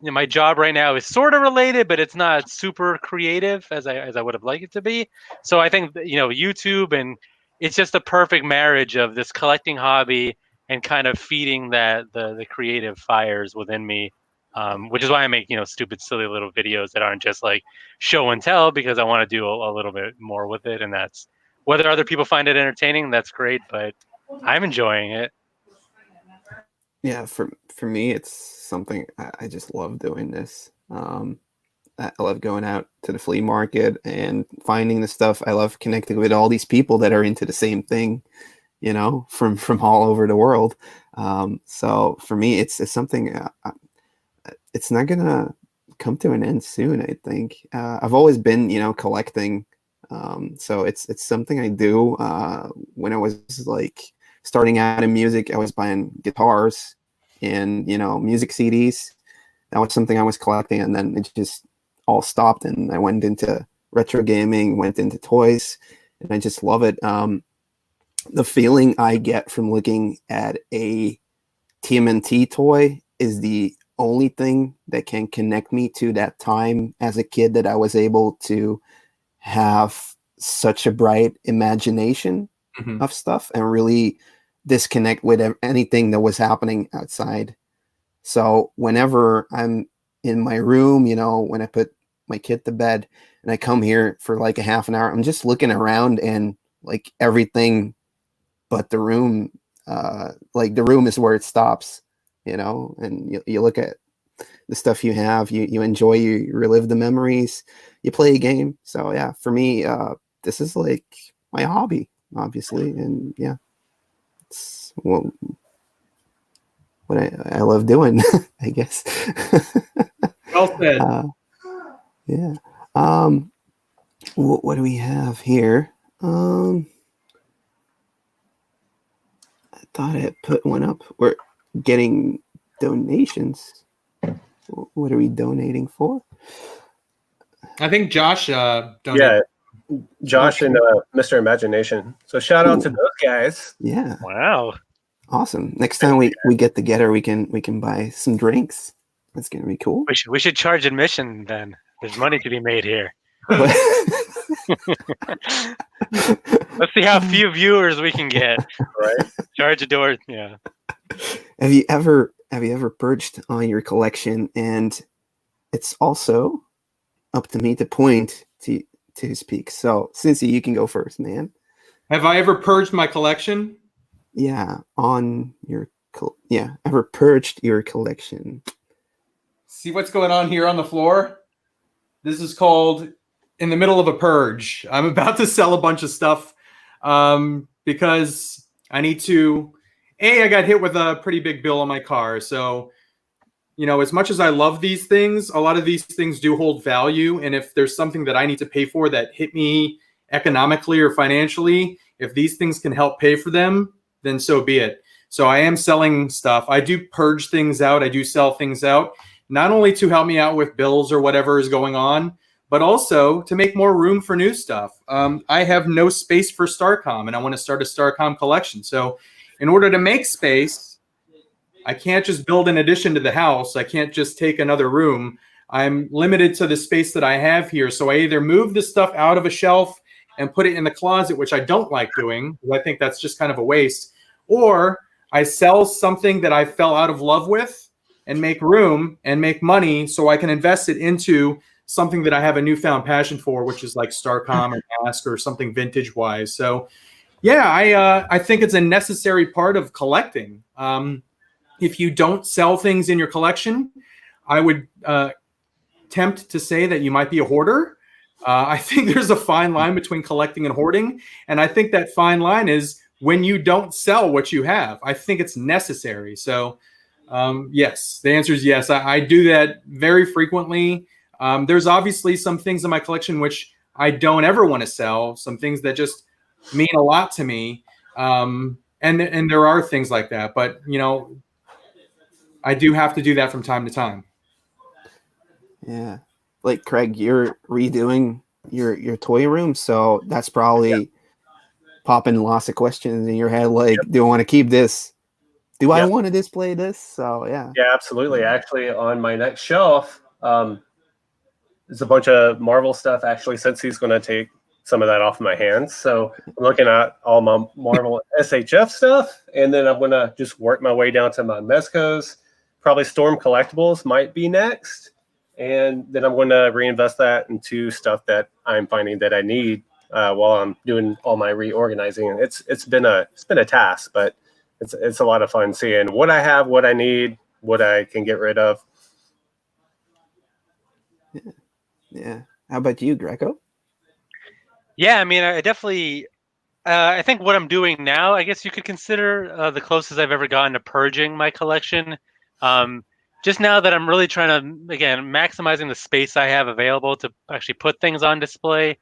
my job right now is sort of related, but it's not super creative as I would have liked it to be. So I think YouTube, and it's just a perfect marriage of this collecting hobby and kind of feeding the creative fires within me, which is why I make stupid silly little videos that aren't just like show and tell, because I want to do a little bit more with it, and that's whether other people find it entertaining, that's great, but I'm enjoying it. Yeah, for me, it's something I just love doing this. I love going out to the flea market and finding the stuff. I love connecting with all these people that are into the same thing, from all over the world. So for me, it's something. It's not gonna come to an end soon, I think. I've always been, collecting. So it's something I do. When I was like starting out in music, I was buying guitars and music CDs. That was something I was collecting, and then it just all stopped, and I went into retro gaming, went into toys, and I just love it. The feeling I get from looking at a TMNT toy is the only thing that can connect me to that time as a kid, that I was able to have such a bright imagination of stuff and really disconnect with anything that was happening outside. So whenever I'm in my room, when I put my kid to bed and I come here for like a half an hour, I'm just looking around, and like everything but the room, like the room is where it stops, and you look at the stuff you have, you enjoy, you relive the memories, you play a game. So yeah, for me, this is like my hobby, obviously, and yeah, it's what I love doing, I guess. Well said. Yeah. What do we have here? I thought I had put one up. We're getting donations. What are we donating for? I think Josh donated. Yeah, Josh and Mr. Imagination. So shout out to those guys. Yeah. Wow. Awesome. Next time we get together, we can buy some drinks. That's gonna be cool. We should charge admission then. There's money to be made here. Let's see how few viewers we can get. Right? Charge a door. Yeah. Have you ever purged on your collection? And it's also up to me to point to speak. So Cincy, you can go first, man. Have I ever purged my collection? Yeah, on your ever purged your collection? See what's going on here on the floor? This is called in the middle of a purge. I'm about to sell a bunch of stuff because I need to. I got hit with a pretty big bill on my car. So, as much as I love these things, a lot of these things do hold value. And if there's something that I need to pay for that hit me economically or financially, if these things can help pay for them, then so be it. So I am selling stuff. I do purge things out. I do sell things out, not only to help me out with bills or whatever is going on, but also to make more room for new stuff. I have no space for Starcom, and I want to start a Starcom collection. So in order to make space, I can't just build an addition to the house. I can't just take another room. I'm limited to the space that I have here. So I either move the stuff out of a shelf and put it in the closet, which I don't like doing, because I think that's just kind of a waste, or I sell something that I fell out of love with and make room and make money so I can invest it into something that I have a newfound passion for, which is like Starcom or Mask or something vintage wise. So yeah, I think it's a necessary part of collecting. If you don't sell things in your collection, I would tempt to say that you might be a hoarder. I think there's a fine line between collecting and hoarding. And I think that fine line is when you don't sell what you have. I think it's necessary. So yes, the answer is yes. I do that very frequently. There's obviously some things in my collection which I don't ever want to sell, some things that just mean a lot to me. And there are things like that. But, you know, I do have to do that from time to time. Yeah. Like Craig, you're redoing your toy room, so that's probably popping lots of questions in your head, like, do I want to keep this? Do I want to display this? So yeah. Yeah, absolutely. Actually, on my next shelf, there's a bunch of Marvel stuff. Actually, Cincy's going to take some of that off my hands. So I'm looking at all my Marvel SHF stuff, and then I'm going to just work my way down to my Mezcos. Probably Storm Collectibles might be next. And then I'm going to reinvest that into stuff that I'm finding that I need while I'm doing all my reorganizing. It's been a task, but it's a lot of fun seeing what I have, what I need, what I can get rid of. Yeah. How about you, Greco? Yeah, I mean, I definitely. I think what I'm doing now, I guess you could consider the closest I've ever gotten to purging my collection. Just now that I'm really trying to, again, maximizing the space I have available to actually put things on display,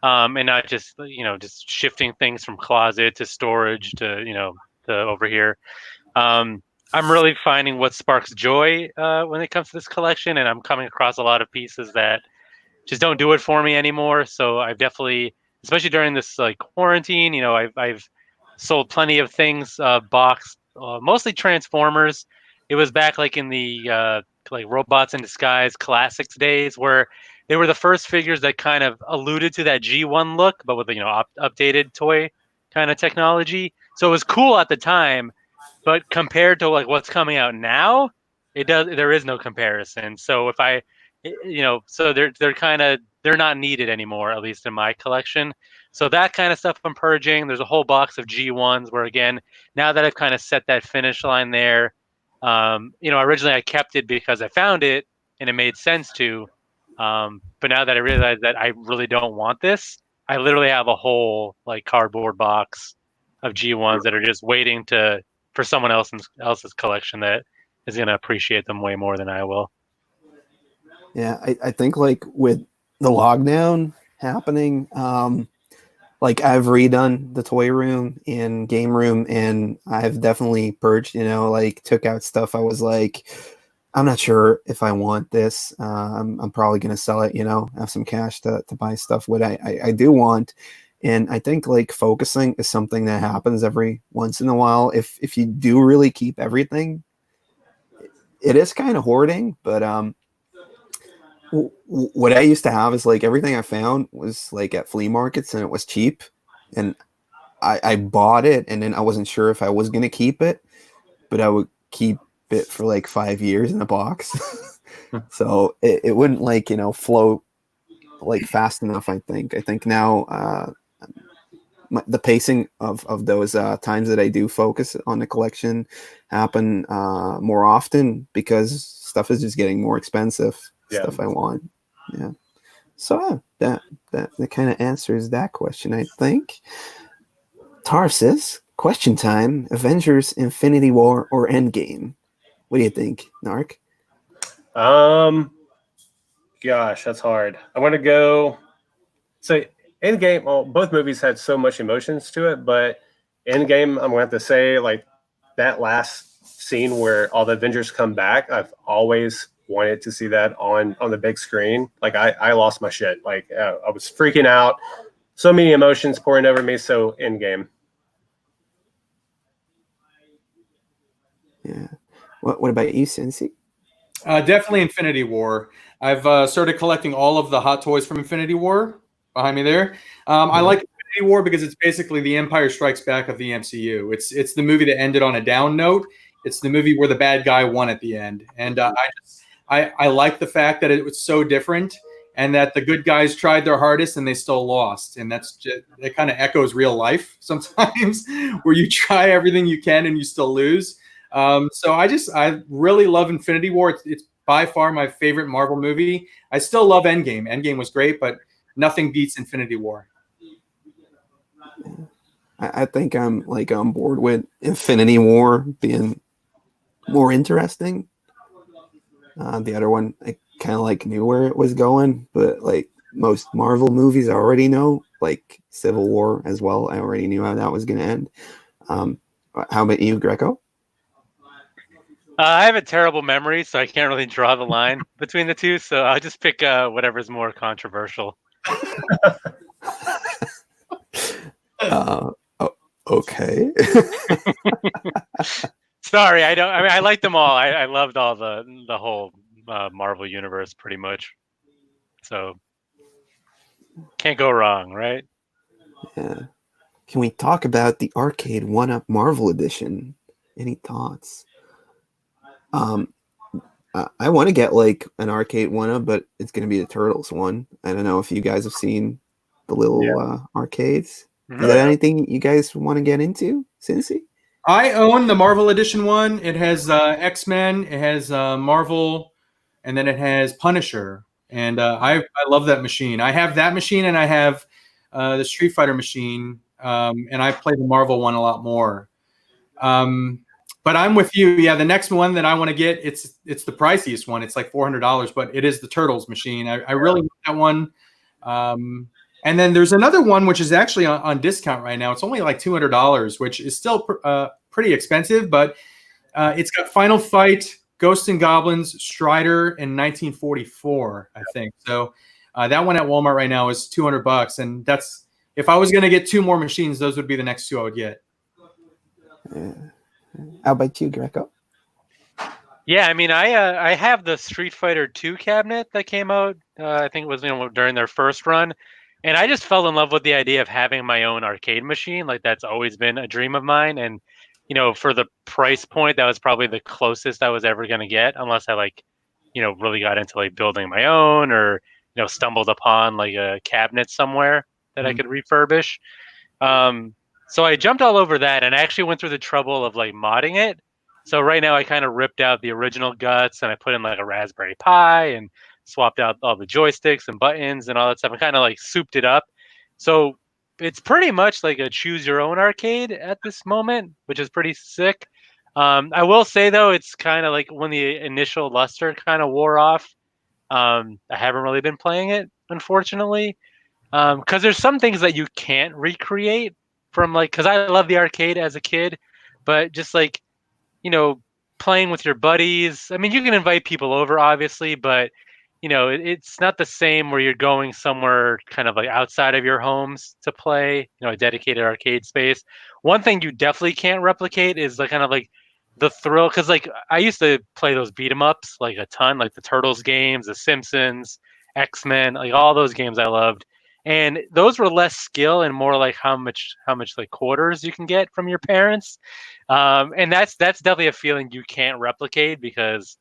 and not just, just shifting things from closet to storage to, to over here. I'm really finding what sparks joy when it comes to this collection, and I'm coming across a lot of pieces that just don't do it for me anymore. So I've definitely, especially during this like quarantine, I've sold plenty of things, boxed, mostly Transformers. It was back like in the like Robots in Disguise Classics days, where they were the first figures that kind of alluded to that G1 look, but with updated toy kind of technology. So it was cool at the time, but compared to like what's coming out now, there is no comparison. So if I, so they're not needed anymore, at least in my collection. So that kind of stuff I'm purging. There's a whole box of G1s where, again, now that I've kind of set that finish line there, originally I kept it because I found it and it made sense to. But now that I realize that I really don't want this, I literally have a whole like cardboard box of G1s that are just waiting for someone else's collection that is going to appreciate them way more than I will. Yeah, I think like with the lockdown happening, like I've redone the toy room and game room, and I've definitely purged, like took out stuff I was like, I'm not sure if I want this. I'm probably going to sell it, have some cash to buy stuff what I do want. And I think like focusing is something that happens every once in a while. If you do really keep everything, it is kind of hoarding, but what I used to have is like everything I found was like at flea markets and it was cheap, and I bought it, and then I wasn't sure if I was going to keep it, but I would keep it for like 5 years in a box. So it wouldn't like, flow like fast enough. I think now the pacing of those times that I do focus on the collection happen more often because stuff is just getting more expensive. Stuff I want. Yeah. So that kind of answers that question, I think. Tarsus, question time. Avengers, Infinity War, or Endgame? What do you think, Narc? Gosh, that's hard. I want to go. So Endgame, well, both movies had so much emotions to it, but Endgame, I'm going to have to say, like, that last scene where all the Avengers come back, I've always wanted to see that on the big screen. Like, I lost my shit. Like, I was freaking out. So many emotions pouring over me. So Endgame. Yeah. What about you, Cincy? Definitely Infinity War. I've started collecting all of the hot toys from Infinity War behind me there. I like Infinity War because it's basically the Empire Strikes Back of the MCU. It's the movie that ended on a down note. It's the movie where the bad guy won at the end, and I like the fact that it was so different, and that the good guys tried their hardest and they still lost, and it kind of echoes real life sometimes, where you try everything you can and you still lose. So I really love Infinity War. It's by far my favorite Marvel movie. I still love Endgame. Endgame was great, but nothing beats Infinity War. I think I'm like on board with Infinity War being more interesting. The other one, I kind of like knew where it was going, but like most Marvel movies, I already know. Like Civil War as well, I already knew how that was going to end. How about you, Greco? I have a terrible memory, so I can't really draw the line between the two. So I'll just pick whatever's more controversial. Okay. Sorry, I don't. I mean, I like them all. I loved all the whole Marvel universe pretty much. So can't go wrong, right? Yeah. Can we talk about the Arcade 1-Up Marvel Edition? Any thoughts? I want to get like an Arcade 1-Up, but it's going to be the Turtles one. I don't know if you guys have seen the little arcades. Mm-hmm. Is that anything you guys want to get into, Cincy? I own the Marvel Edition one. It has X-Men, it has Marvel, and then it has Punisher. And I love that machine. I have that machine, and I have the Street Fighter machine, and I play the Marvel one a lot more. But I'm with you. Yeah, the next one that I want to get, it's the priciest one. It's like $400, but it is the Turtles machine. I really want that one. And then there's another one which is actually on discount right now. It's only like $200, which is still pretty expensive, but it's got Final Fight, Ghosts and Goblins, Strider, and 1944, I think. So that one at Walmart right now is $200, and that's if I was going to get two more machines, those would be the next two I would get. Yeah. How about you, Greco? Yeah, I mean, I have the Street Fighter 2 cabinet that came out. I think it was during their first run, and I just fell in love with the idea of having my own arcade machine. Like that's always been a dream of mine, and for the price point, that was probably the closest I was ever going to get, unless I really got into like building my own or stumbled upon like a cabinet somewhere that I could refurbish. So I jumped all over that, and I actually went through the trouble of like modding it. So right now I kind of ripped out the original guts and I put in like a Raspberry Pi and swapped out all the joysticks and buttons and all that stuff and kind of like souped it up. So it's pretty much like a choose your own arcade at this moment, which is pretty sick. I will say though, it's kind of like when the initial luster kind of wore off. I haven't really been playing it, unfortunately, because there's some things that you can't recreate from because I love the arcade as a kid, but just like playing with your buddies. I mean, you can invite people over, obviously, but it's not the same where you're going somewhere kind of like outside of your homes to play, a dedicated arcade space. One thing you definitely can't replicate is the kind of like the thrill, because like I used to play those beat 'em ups like a ton, like the Turtles games, the Simpsons, X-Men, like all those games I loved. And those were less skill and more like how much like quarters you can get from your parents. And that's definitely a feeling you can't replicate because,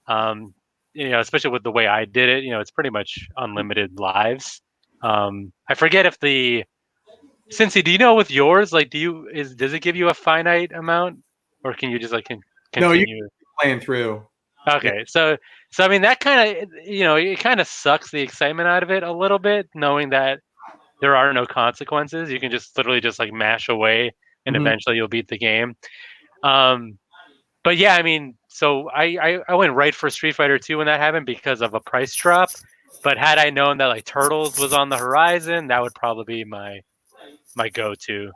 especially with the way I did it, it's pretty much unlimited lives. I forget if Cincy, do you know with yours, like, does it give you a finite amount or can you just like continue? No, you can keep playing through. Okay, yeah. So I mean that kind of it kind of sucks the excitement out of it a little bit, knowing that there are no consequences. You can just literally just like mash away, and eventually you'll beat the game. But yeah, I mean, so I went right for Street Fighter 2 when that happened because of a price drop. But had I known that like Turtles was on the horizon, that would probably be my go-to.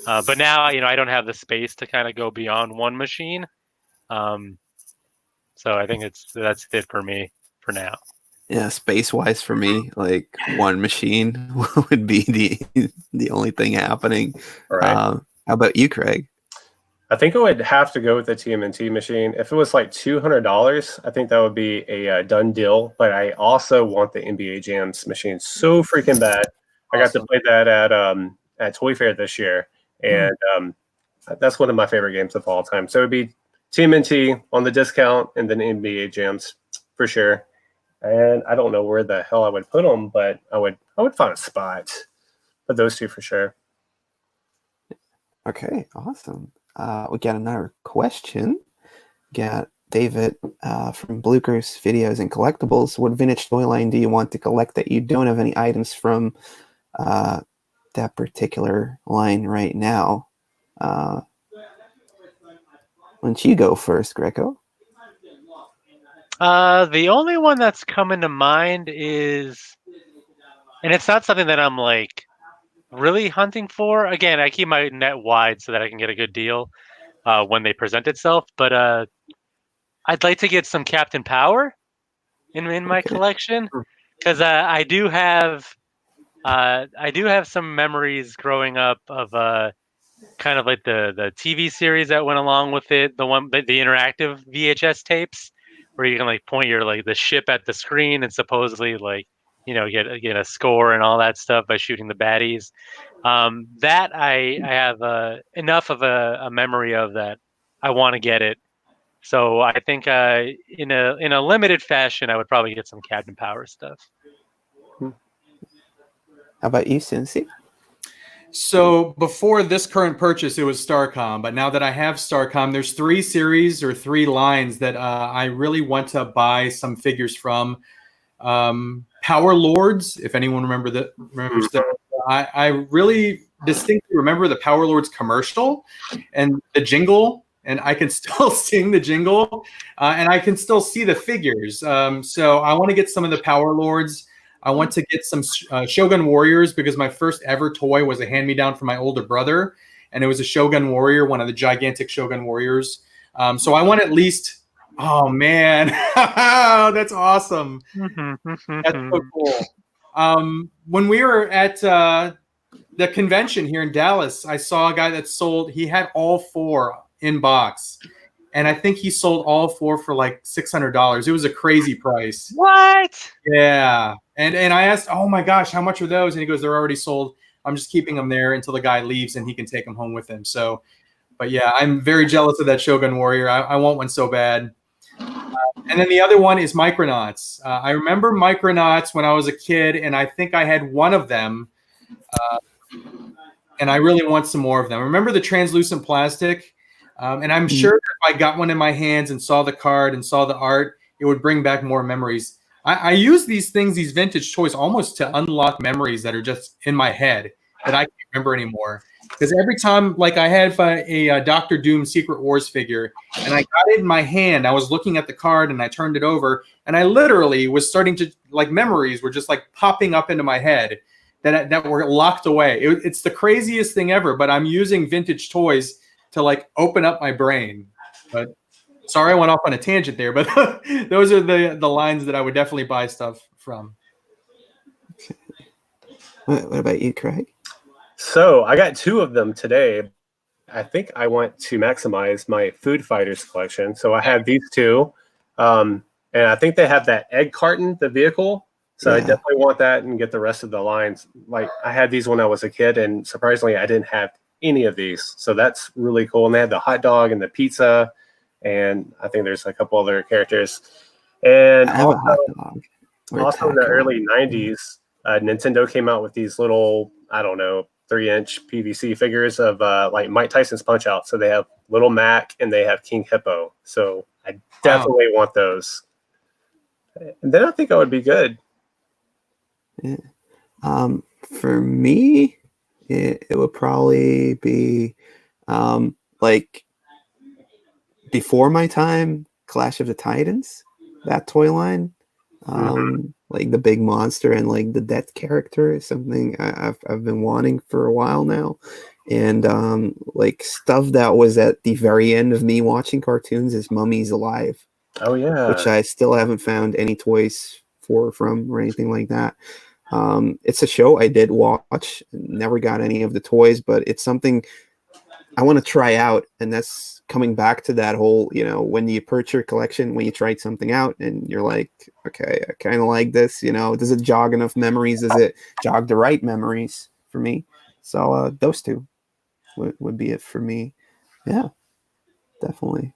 But now I don't have the space to kind of go beyond one machine. So I think that's it for me for now. Yeah, space-wise for me, like one machine would be the only thing happening. Right. How about you, Craig? I think I would have to go with the TMNT machine. If it was like $200, I think that would be a done deal. But I also want the NBA Jams machine so freaking bad. I got to play that at Toy Fair this year, and that's one of my favorite games of all time. So it'd be TMNT on the discount, and then NBA Jams for sure. And I don't know where the hell I would put them, but I would find a spot. But those two for sure. Okay, awesome. We got another question. Got David from Blucher's Videos and Collectibles. What vintage toy line do you want to collect that you don't have any items from that particular line right now? Why don't you go first, Greco? The only one that's coming to mind is, and it's not something that I'm like really hunting for. Again, I keep my net wide so that I can get a good deal when they present itself. But I'd like to get some Captain Power in my collection, because I do have some memories growing up of kind of like the TV series that went along with it, the interactive VHS tapes where you can like point your like the ship at the screen and supposedly like get a score and all that stuff by shooting the baddies. That I have enough of a memory of that I want to get it. So I think in a limited fashion I would probably get some Captain Power stuff. How about you, Cincy? So before this current purchase, it was Starcom. But now that I have Starcom, there's 3 series or 3 lines that I really want to buy some figures from. Power Lords, if anyone remembers that. I really distinctly remember the Power Lords commercial and the jingle, and I can still sing the jingle, and I can still see the figures. So I want to get some of the Power Lords. I want to get some Shogun Warriors, because my first ever toy was a hand-me-down from my older brother, and it was a Shogun Warrior, one of the gigantic Shogun Warriors. So I want at least, oh man, that's awesome. That's so cool. When we were at the convention here in Dallas, I saw a guy that sold, he had all 4 in box. And I think he sold all 4 for like $600. It was a crazy price. What? Yeah. And I asked, oh my gosh, how much are those? And he goes, they're already sold. I'm just keeping them there until the guy leaves and he can take them home with him. So, but yeah, I'm very jealous of that Shogun Warrior. I want one so bad. And then the other one is Micronauts. I remember Micronauts when I was a kid, and I think I had one of them. And I really want some more of them. I remember the translucent plastic. And I'm sure if I got one in my hands and saw the card and saw the art, it would bring back more memories. I use these things, these vintage toys, almost to unlock memories that are just in my head that I can't remember anymore. Because every time, like I had a Doctor Doom Secret Wars figure, and I got it in my hand, I was looking at the card and I turned it over, and I literally was starting to, like, memories were just like popping up into my head that were locked away. It's the craziest thing ever, but I'm using vintage toys to like open up my brain. But sorry, I went off on a tangent there, but those are the lines that I would definitely buy stuff from. What about you, Craig? So I got 2 of them today. I think I want to maximize my Food Fighters collection. So I have these 2. And I think they have that egg carton, the vehicle. So I definitely want that and get the rest of the lines. Like, I had these when I was a kid, and surprisingly, I didn't have any of these. So that's really cool. And they had the hot dog and the pizza. And I think there's a couple other characters. And also in the early 90s, Nintendo came out with these little, I don't know, 3-inch PVC figures of like Mike Tyson's Punch-Out. So they have Little Mac and they have King Hippo. So I definitely want those. And then I think I would be good. Yeah. For me, it would probably be like before my time, Clash of the Titans, that toy line. Like the big monster and like the death character is something I've been wanting for a while now. And like stuff that was at the very end of me watching cartoons is Mummies Alive. Oh yeah. Which I still haven't found any toys from or anything like that. It's a show I did watch, never got any of the toys, but it's something I want to try out, and that's coming back to that whole, when you purchase your collection, when you tried something out and you're like, okay, I kind of like this, does it jog enough memories? Does it jog the right memories for me? So those two would be it for me. Yeah, definitely.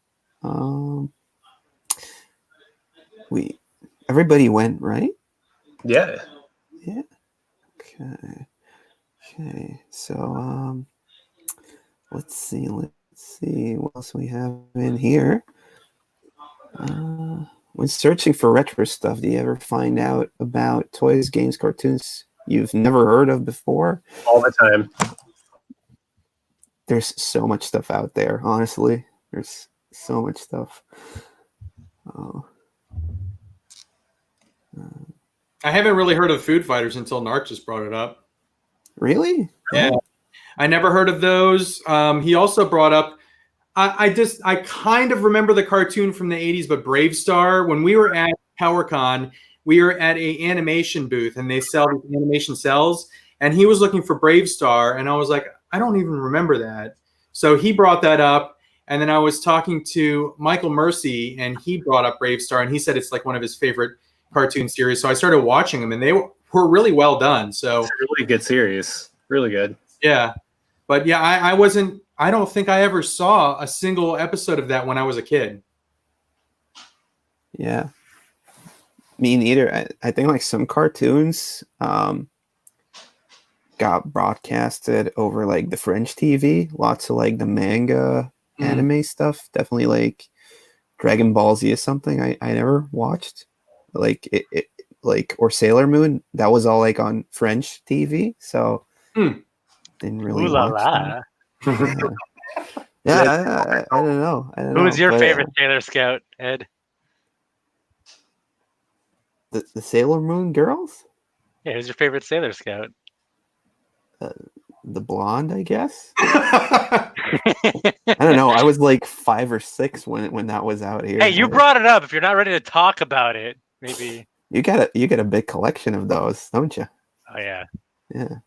Everybody went, right? Yeah. Yeah. Okay. So let's see what else we have in here. When searching for retro stuff, do you ever find out about toys, games, cartoons you've never heard of before? All the time. There's so much stuff out there, honestly. There's so much stuff. I haven't really heard of Food Fighters until Narc just brought it up. Really? Yeah. I never heard of those. He also brought up, I kind of remember the cartoon from the 80s, but Brave Star. When we were at PowerCon, we were at a animation booth, and they sell these animation cells, and he was looking for Brave Star, and I was like, I don't even remember that. So he brought that up, and then I was talking to Michael Mercy, and he brought up Brave Star, and he said it's like one of his favorite cartoon series. So I started watching them, and they were really well done. So it's a really good series. Really good. Yeah. But yeah, I don't think I ever saw a single episode of that when I was a kid. Yeah. Me neither. I think like some cartoons got broadcasted over like the French TV. Lots of like the manga anime stuff. Definitely like Dragon Ball Z is something I never watched. Like it or Sailor Moon. That was all like on French TV. So didn't really watch that. Yeah, I don't know. Who was your favorite Sailor Scout, Ed? The Sailor Moon girls? Yeah, who's your favorite Sailor Scout? The blonde, I guess. I don't know. I was like 5 or 6 when that was out here. Hey, you brought it up. If you're not ready to talk about it, maybe you get a big collection of those, don't you? Oh yeah. Yeah.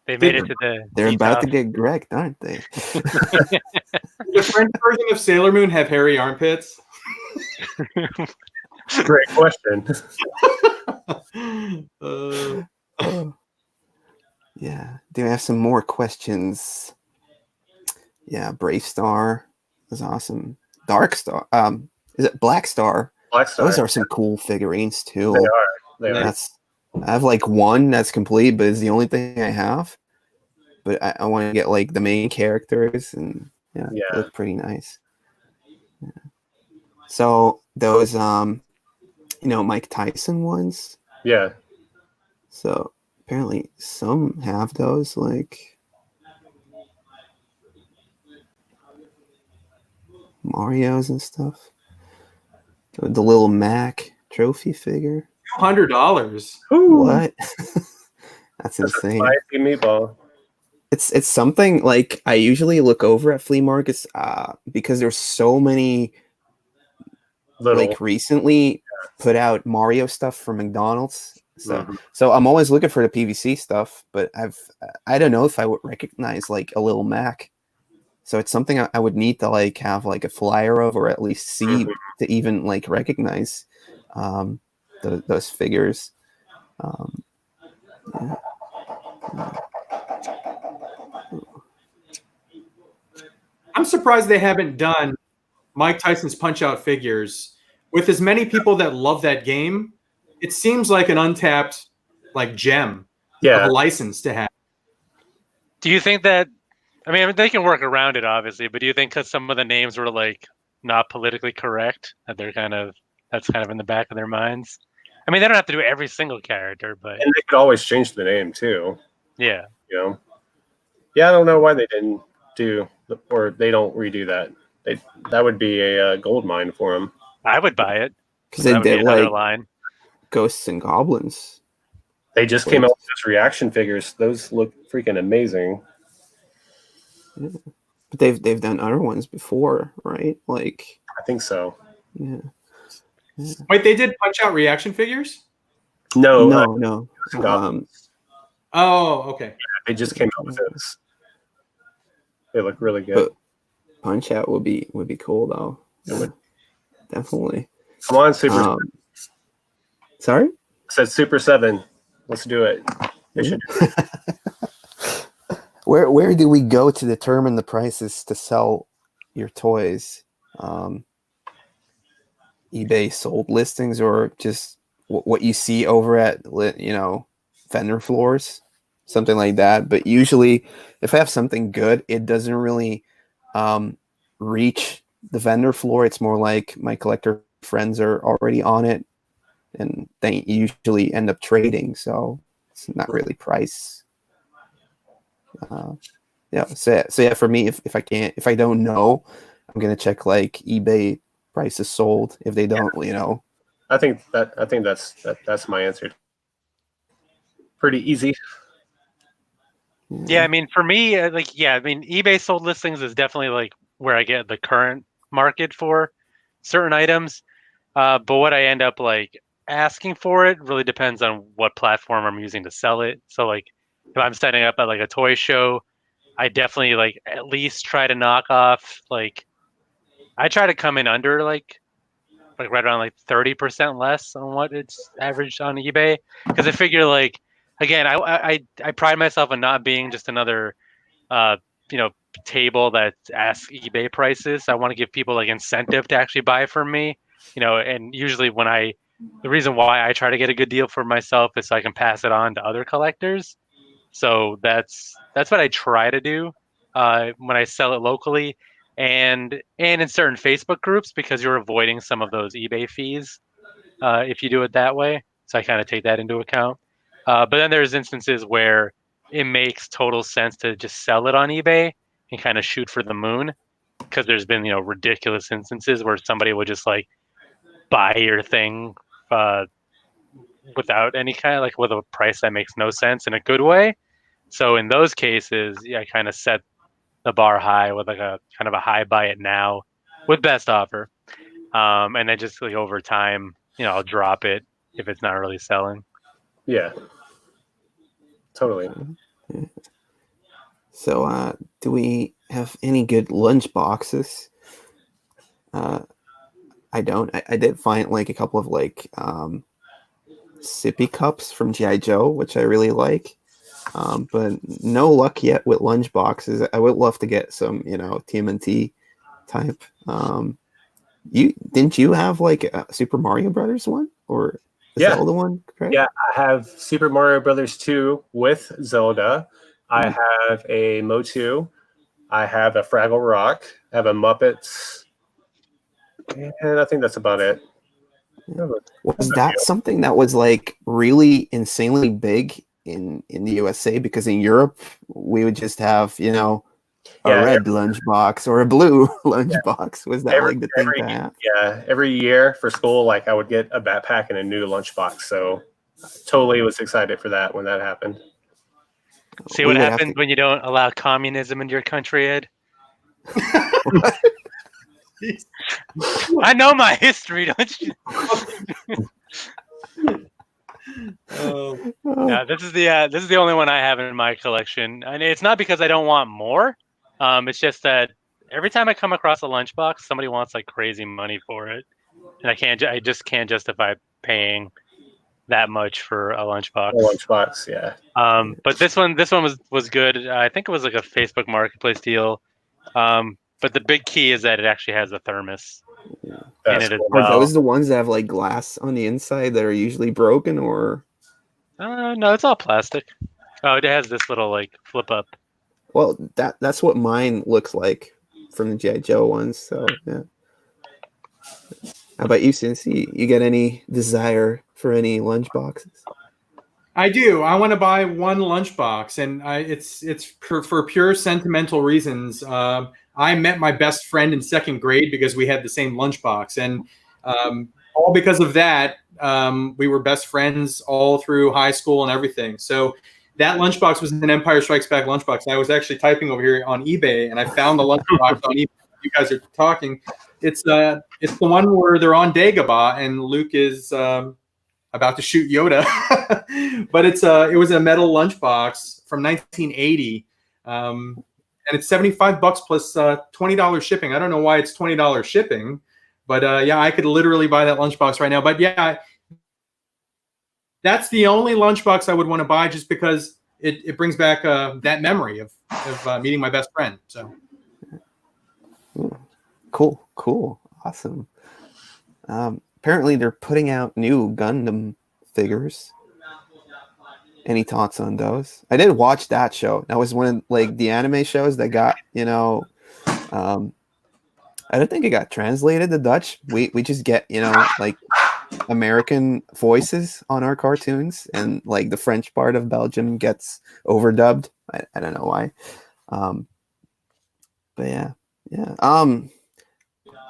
They made it to the. They're about to get Grec, aren't they? The French version of Sailor Moon have hairy armpits. Great question. Yeah. Do I have some more questions? Yeah, Brave Star was awesome. Dark Star. Is it Black Star? Black Star. Those are some cool figurines too. They are. I have like one that's complete, but it's the only thing I have. But I want to get like the main characters, and they look pretty nice. Yeah. So those Mike Tyson ones. Yeah. So apparently some have those, like Mario's and stuff. The little Mac trophy figure. $200. What? That's insane. Spicy meatball. It's something like I usually look over at flea markets because there's so many like recently put out Mario stuff from McDonald's. So I'm always looking for the PVC stuff, but I don't know if I would recognize like a little Mac. So it's something I would need to like have like a flyer of, or at least see to even like recognize those figures. Yeah. I'm surprised they haven't done Mike Tyson's Punch-Out figures with as many people that love that game. It seems like an untapped like gem of a license to have. Do you think that? I mean, they can work around it, obviously, but do you think because some of the names were like not politically correct, that that's kind of in the back of their minds? I mean, they don't have to do every single character, but they could always change the name too. Yeah. Yeah, I don't know why they didn't do, or they don't redo that. That would be a gold mine for them. I would buy it because they did like Ghosts and Goblins. They just came out with those reaction figures. Those look freaking amazing. Yeah. But they've done other ones before, right? Like I think so. Yeah. Wait, they did Punch-Out reaction figures? No. Oh, okay. Yeah, they just came out with those. They look really good. But Punch Out would be cool though. It would. Definitely. Come on, Super. Sorry? I said Super 7. Let's do it. They should do it. Where do we go to determine the prices to sell your toys? eBay sold listings, or just what you see over at vendor floors, something like that. But usually, if I have something good, it doesn't really reach the vendor floor. It's more like my collector friends are already on it, and they usually end up trading. So it's not really price. Yeah. So yeah, for me, if I don't know, I'm gonna check like eBay prices sold. If they don't, I think that's my answer. Pretty easy. Yeah, I mean, for me, eBay sold listings is definitely like where I get the current market for certain items. But what I end up like asking for it really depends on what platform I'm using to sell it. So like if I'm setting up at like a toy show, I definitely like at least try to knock off I try to come in under like right around like 30% less on what it's averaged on eBay, because I figure like again I pride myself on not being just another table that asks eBay prices. I want to give people like incentive to actually buy from me, and usually the reason why I try to get a good deal for myself is so I can pass it on to other collectors. So that's what I try to do when I sell it locally, and in certain Facebook groups, because you're avoiding some of those eBay fees if you do it that way. So I kind of take that into account. But then there's instances where it makes total sense to just sell it on eBay and kind of shoot for the moon, because there's been ridiculous instances where somebody would just like buy your thing without any kind of like with a price that makes no sense in a good way. So in those cases, yeah, I kind of set the bar high with like a kind of a high buy it now with best offer, and then just like over time, I'll drop it if it's not really selling. Yeah, totally. So do we have any good lunch boxes? I don't. I did find like a couple of like sippy cups from G.I. Joe, which I really like. But no luck yet with lunch boxes. I would love to get some, TMNT type. Didn't you have like a Super Mario Brothers one or a Zelda one? Correct? Yeah, I have Super Mario Brothers 2 with Zelda. I have a Motu. I have a Fraggle Rock. I have a Muppets. And I think that's about it. Was that something that was like really insanely big in the USA? Because in Europe we would just have a red lunchbox or a blue lunchbox. Was that like the thing to have? Yeah, every year for school, like I would get a backpack and a new lunchbox. So I totally was excited for that when that happened. See what happens when you don't allow communism in your country, Ed? I know my history, don't you? Yeah, this is the only one I have in my collection, and it's not because I don't want more. It's just that every time I come across a lunchbox, somebody wants like crazy money for it, and I just can't justify paying that much for a lunchbox. Yeah. But this one was good. I think it was like a Facebook Marketplace deal. But the big key is that it actually has a thermos in it as well. Are those the ones that have like glass on the inside that are usually broken, or? No, it's all plastic. Oh, it has this little like flip up. Well, that's what mine looks like from the G.I. Joe ones. So yeah. How about you, Cincy? You got any desire for any lunch boxes? I do. I want to buy one lunchbox, and it's for pure sentimental reasons. I met my best friend in second grade because we had the same lunchbox, and all because of that, we were best friends all through high school and everything. So that lunchbox was an Empire Strikes Back lunchbox. I was actually typing over here on eBay, and I found the lunchbox on eBay. You guys are talking. It's the one where they're on Dagobah, and Luke is about to shoot Yoda. But it was a metal lunchbox from 1980. and it's $75 plus $20 shipping. I don't know why it's $20 shipping, but yeah, I could literally buy that lunchbox right now. But yeah, that's the only lunchbox I would want to buy, just because it brings back that memory of meeting my best friend. So cool, awesome. Apparently they're putting out new Gundam figures. Any thoughts on those? I did watch that show. That was one of like the anime shows that got, I don't think it got translated to Dutch. We just get, like American voices on our cartoons, and like the French part of Belgium gets overdubbed. I don't know why. But yeah.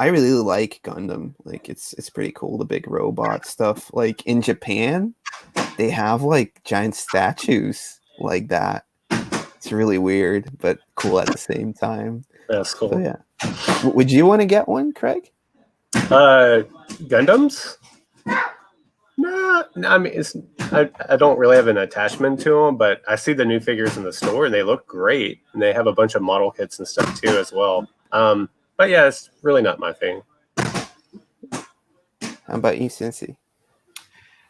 I really like Gundam. Like it's pretty cool, the big robot stuff. Like in Japan, they have like giant statues like that. It's really weird, but cool at the same time. That's cool. So, yeah. Would you want to get one, Craig? Gundams? No, I mean, I don't really have an attachment to them, but I see the new figures in the store and they look great, and they have a bunch of model kits and stuff too as well. But yeah, it's really not my thing. How about you, Cincy?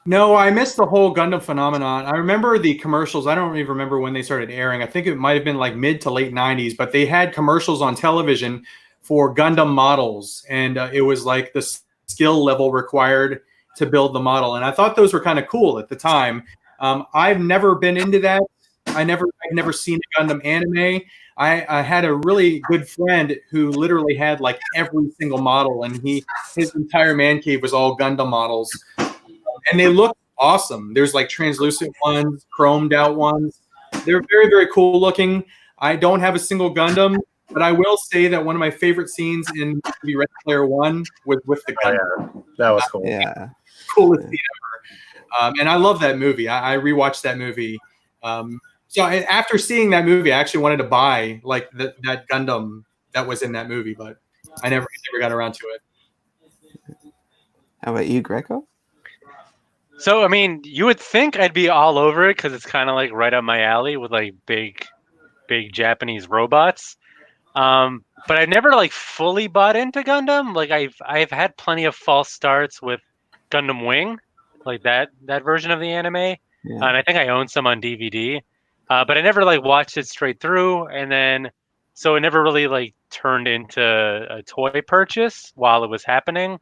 no, I missed the whole Gundam phenomenon. I remember the commercials. I don't even remember when they started airing. I think it might have been like mid to late 90s, but they had commercials on television for Gundam models, and it was like the skill level required to build the model. And I thought those were kind of cool at the time. I've never been into that. I've never seen a Gundam anime. I had a really good friend who literally had like every single model, and his entire man cave was all Gundam models, and they look awesome. There's like translucent ones, chromed out ones. They're very, very cool looking. I don't have a single Gundam, but I will say that one of my favorite scenes in the movie Ready Player One was with the Gundam. Yeah, that was cool. Yeah. Coolest scene ever. And I love that movie. I rewatched that movie. So after seeing that movie, I actually wanted to buy like that Gundam that was in that movie, but I never got around to it. How about you, Greco? So, I mean, you would think I'd be all over it because it's kind of like right up my alley with like big Japanese robots. But I've never like fully bought into Gundam. Like I've had plenty of false starts with Gundam Wing, like that version of the anime, Yeah. and I think I own some on DVD. But I never like watched it straight through, and then so it never really like turned into a toy purchase while it was happening.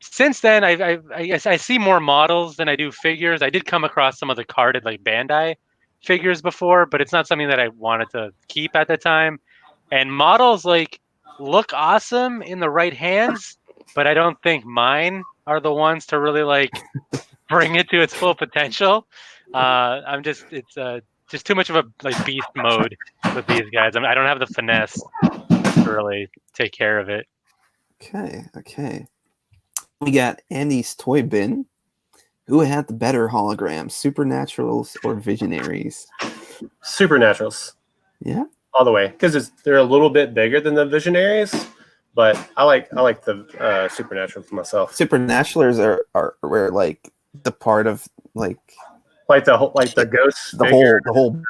Since then, I see more models than I do figures. I did come across some of the carded like Bandai figures before, but it's not something that I wanted to keep at the time. And models like look awesome in the right hands, but I don't think mine are the ones to really like bring it to its full potential. It's just too much of a like beast mode with these guys. I don't have the finesse to really take care of it. Okay. We got Andy's Toy Bin. Who had the better holograms, Supernaturals or Visionaries? Supernaturals. Yeah. All the way, because they're a little bit bigger than the Visionaries, but I like the Supernaturals myself. Supernaturals are where like the part of like the ghost. The figure. whole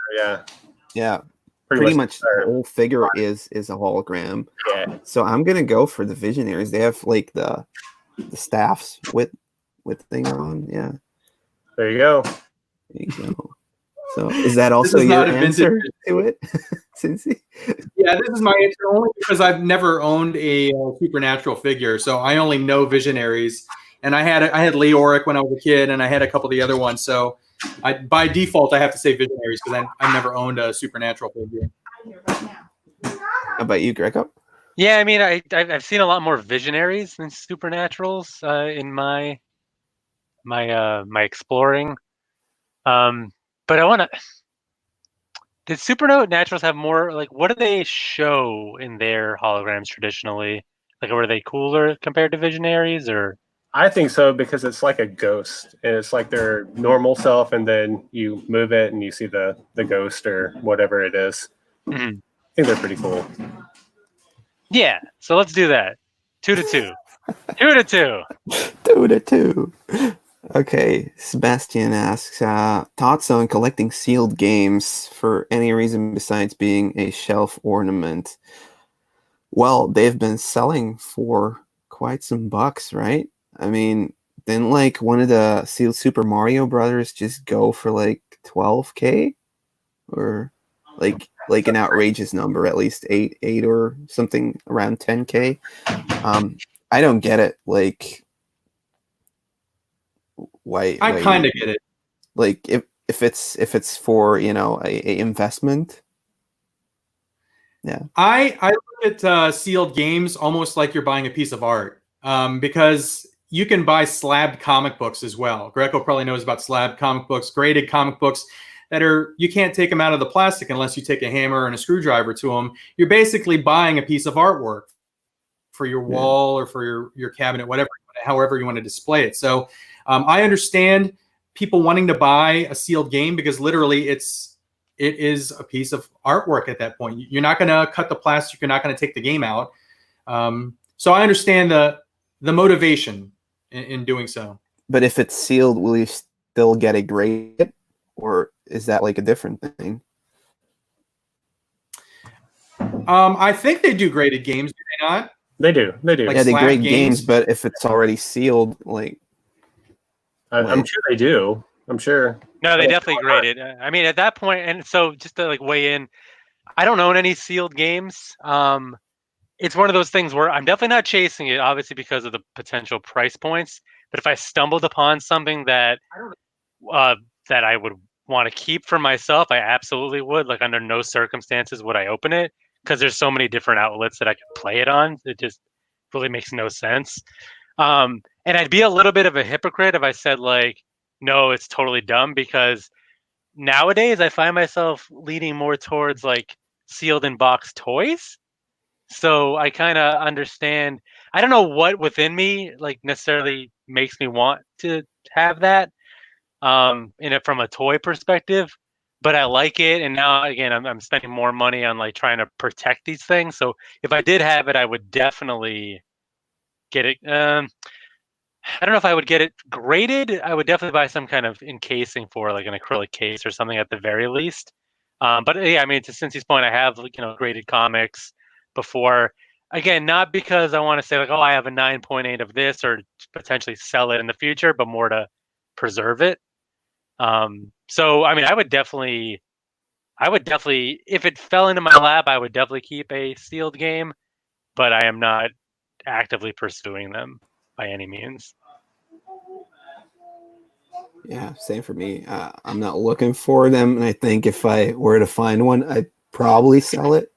Yeah. Pretty much the whole figure is a hologram. Yeah. So I'm gonna go for the Visionaries. They have like the staffs with thing on. Yeah. There you go. There you go. So is that also your answer to it, Cincy? Yeah, this is my answer only because I've never owned a Supernatural figure, so I only know Visionaries. And I had Leoric when I was a kid, and I had a couple of the other ones. So by default, I have to say Visionaries because I've never owned a Supernatural figure. How about you, Greco? Yeah, I mean, I've seen a lot more Visionaries than Supernaturals in my exploring. But I want to. Did Supernaturals have more? Like, what do they show in their holograms traditionally? Like, were they cooler compared to Visionaries, or? I think so, because it's like a ghost, and it's like their normal self, and then you move it and you see the ghost or whatever it is. Mm-hmm. I think they're pretty cool. Yeah, so let's do that. 2-2. 2-2. 2-2. Okay, Sebastian asks, thoughts on collecting sealed games for any reason besides being a shelf ornament? Well, they've been selling for quite some bucks, right? I mean, didn't like one of the sealed Super Mario Brothers just go for like 12K? Or like an outrageous number, at least eight or something around 10K. I don't get it. Like I why kind of get it. like if it's for a investment. Yeah. I look at sealed games almost like you're buying a piece of art, because you can buy slabbed comic books as well. Greco probably knows about slabbed comic books, graded comic books that are, you can't take them out of the plastic unless you take a hammer and a screwdriver to them. You're basically buying a piece of artwork for your wall or for your cabinet, whatever, however you want to display it. So I understand people wanting to buy a sealed game because literally it is a piece of artwork at that point. You're not going to cut the plastic. You're not going to take the game out. So I understand the motivation in doing so. But if it's sealed, will you still get it graded, or is that like a different thing? I think they do graded games, do they not? They do. They do. Like Yeah, they slab grade games, games? but if it's already sealed, like I'm sure they do. I'm sure. No, they definitely grade it. I mean, at that point, and so just to like weigh in, I don't own any sealed games. It's one of those things where I'm definitely not chasing it, obviously because of the potential price points. But if I stumbled upon something that that I would want to keep for myself, I absolutely would. Like under no circumstances would I open it because there's so many different outlets that I could play it on. It just really makes no sense. And I'd be a little bit of a hypocrite if I said like, no, it's totally dumb because nowadays I find myself leaning more towards like sealed in box toys. So I kind of understand. I don't know what within me like necessarily makes me want to have that in it from a toy perspective, but I like it. And now again, I'm spending more money on like trying to protect these things. So if I did have it, I would definitely get it. I don't know if I would get it graded. I would definitely buy some kind of encasing for like an acrylic case or something at the very least. But yeah, I mean, to Cincy's point, I have graded comics before. Again, not because I want to say like, oh, I have a 9.8 of this or potentially sell it in the future, but more to preserve it. So I mean, I would definitely, if it fell into my lap, I would definitely keep a sealed game, but I am not actively pursuing them by any means. yeah, same for me. I'm not looking for them, and I think if I were to find one, I'd probably sell it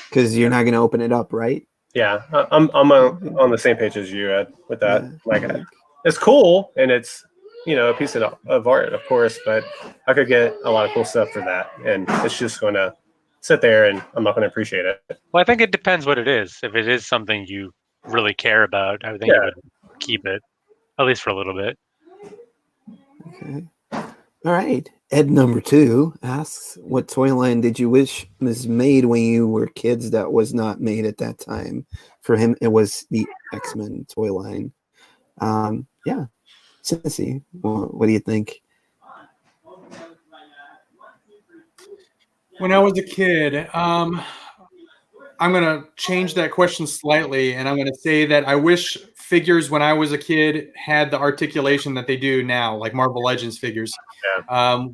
because you're not going to open it up, right? Yeah, I'm on the same page as you, Ed, with that. Yeah. Like, it's cool and it's a piece of art, of course, but I could get a lot of cool stuff for that, and it's just going to sit there, and I'm not going to appreciate it. Well, I think it depends what it is. If it is something you really care about, I think you would keep it, at least for a little bit. Okay. All right. Ed number 2 asks, what toy line did you wish was made when you were kids that was not made at that time? For him, it was the X-Men toy line. Yeah. Cincy, what do you think? When I was a kid, I'm going to change that question slightly, and I'm going to say that I wish figures when I was a kid had the articulation that they do now, like Marvel Legends figures. Yeah.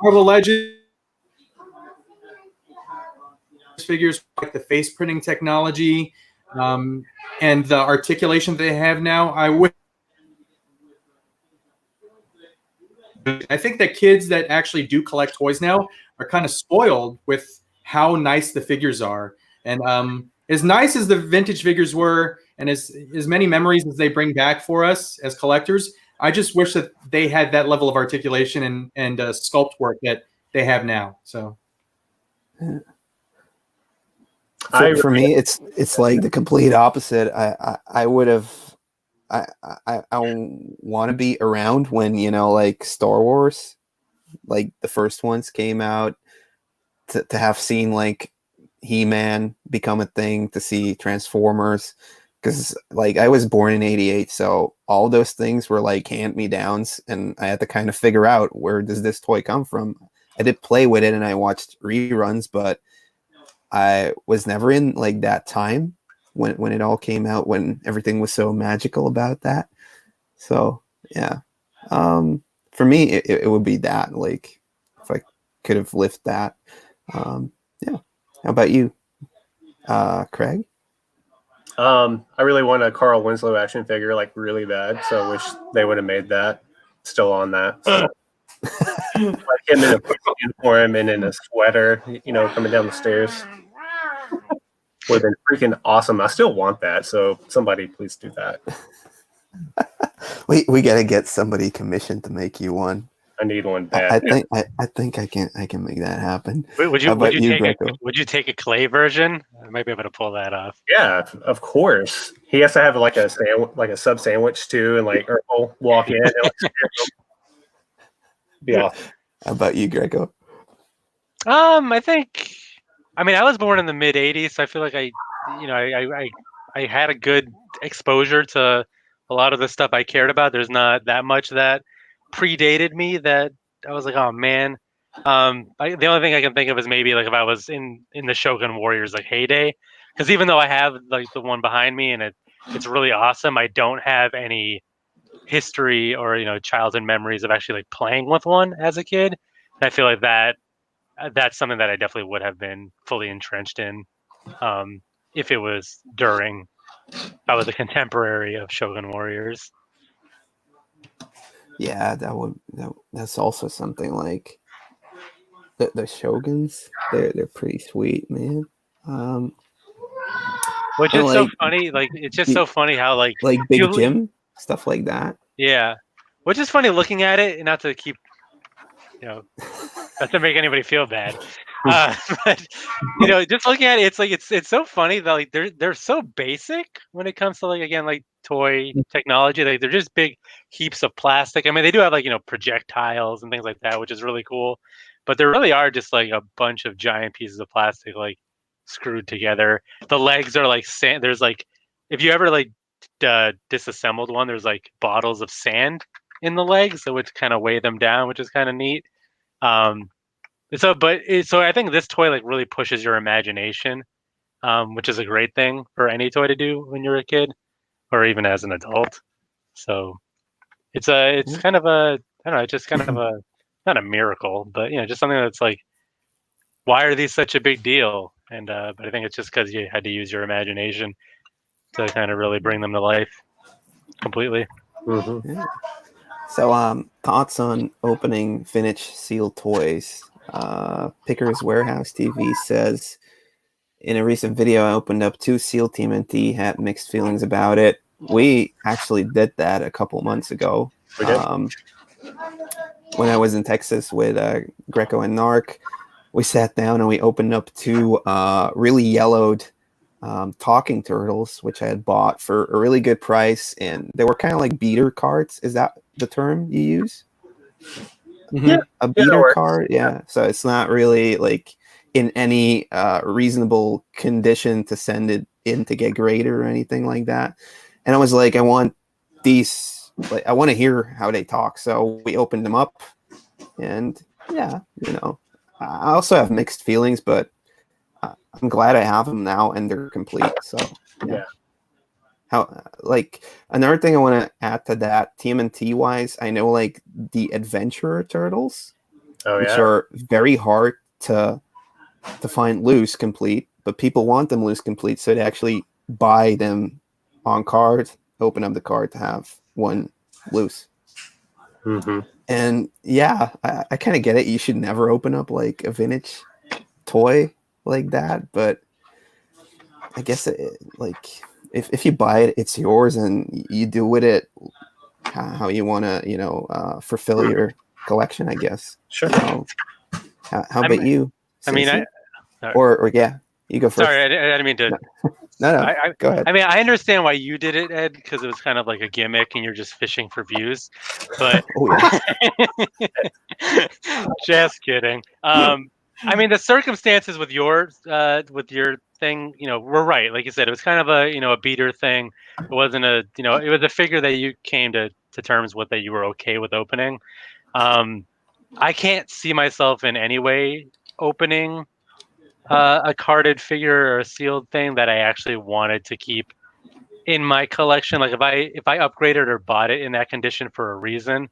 Marvel Legends figures, like the face printing technology and the articulation they have now, I think that kids that actually do collect toys now are kind of spoiled with how nice the figures are. And as nice as the vintage figures were, and as many memories as they bring back for us as collectors, I just wish that they had that level of articulation and sculpt work that they have now. So, for me, it's like the complete opposite. I would have. I want to be around when like Star Wars, like the first ones came out, to have seen like He-Man become a thing, to see Transformers, because like I was born in '88, so all those things were like hand-me-downs, and I had to kind of figure out where does this toy come from. I did play with it and I watched reruns, but I was never in like that time when it all came out, when everything was so magical about that. So yeah, for me it would be that, like if I could have lived that. Yeah. How about you, Craig? I really want a Carl Winslow action figure, like really bad. So I wish they would have made that. Still on that. So. Like him in a uniform and in a sweater, coming down the stairs. Would have been freaking awesome. I still want that. So somebody please do that. We gotta get somebody commissioned to make you one. I need one bad. I think I can make that happen. Would How about you, would you take a clay version? I might be able to pull that off. Yeah, of course. He has to have like a sub sandwich too, and like Earl walk in. And, like, be awesome. How about you, Greco? I think. I mean, I was born in the mid '80s, so I feel like I had a good exposure to a lot of the stuff I cared about. There's not that much that predated me that I was like, oh man. The only thing I can think of is maybe like if I was in the Shogun Warriors like heyday, because even though I have like the one behind me and it's really awesome, I don't have any history or childhood memories of actually like playing with one as a kid. And I feel like that's something that I definitely would have been fully entrenched in if it was during I was a contemporary of Shogun Warriors. Yeah, that's also something like the Shoguns. They're pretty sweet, man. Which is so funny. Like it's just so funny how like Big Jim, stuff like that. Yeah, which is funny looking at it, and not to keep not to make anybody feel bad. But just looking at it, it's like it's so funny that like they're so basic when it comes to like again like toy technology. Like they're just big heaps of plastic. I mean, they do have like projectiles and things like that, which is really cool. But there really are just like a bunch of giant pieces of plastic like screwed together. The legs are like sand. There's like if you ever like disassembled one, there's like bottles of sand in the legs, so which kind of weigh them down, which is kind of neat. So I think this toy like really pushes your imagination, which is a great thing for any toy to do when you're a kid or even as an adult. So it's kind of a I don't know, it's just kind of a not a miracle, but just something that's like, why are these such a big deal? And but I think it's just because you had to use your imagination to kind of really bring them to life completely. Mm-hmm. Yeah. So thoughts on opening vintage sealed toys. Picker's Warehouse TV says, in a recent video, I opened up 2 sealed TMNT, had mixed feelings about it. We actually did that a couple months ago. We did. When I was in Texas with Greco and Narc, we sat down and we opened up 2 really yellowed talking turtles, which I had bought for a really good price, and they were kind of like beater cards. Is that the term you use? Mm-hmm. Yeah, a beater card, yeah. So it's not really like in any reasonable condition to send it in to get graded or anything like that. And I was like, I want these, like, I want to hear how they talk. So we opened them up, and yeah, I also have mixed feelings, but I'm glad I have them now and they're complete. So yeah. How like another thing I want to add to that, TMNT wise, I know like the Adventurer turtles, which are very hard to find loose complete, but people want them loose complete, so they actually buy them on card, open up the card to have one loose. Mm-hmm. And yeah, I kind of get it. You should never open up like a vintage toy like that, but I guess if you buy it, it's yours, and you do with it how you want to, fulfill your collection, I guess. Sure. So, how about you? I mean, or yeah, you go first. Sorry, I didn't mean to. No, go ahead. I mean, I understand why you did it, Ed, because it was kind of like a gimmick, and you're just fishing for views. But Oh, yeah. just kidding. I mean, the circumstances with your thing, were right. Like you said, it was kind of a beater thing. It wasn't it was a figure that you came to terms with, that you were okay with opening. I can't see myself in any way opening a carded figure or a sealed thing that I actually wanted to keep in my collection. Like if I upgraded or bought it in that condition for a reason,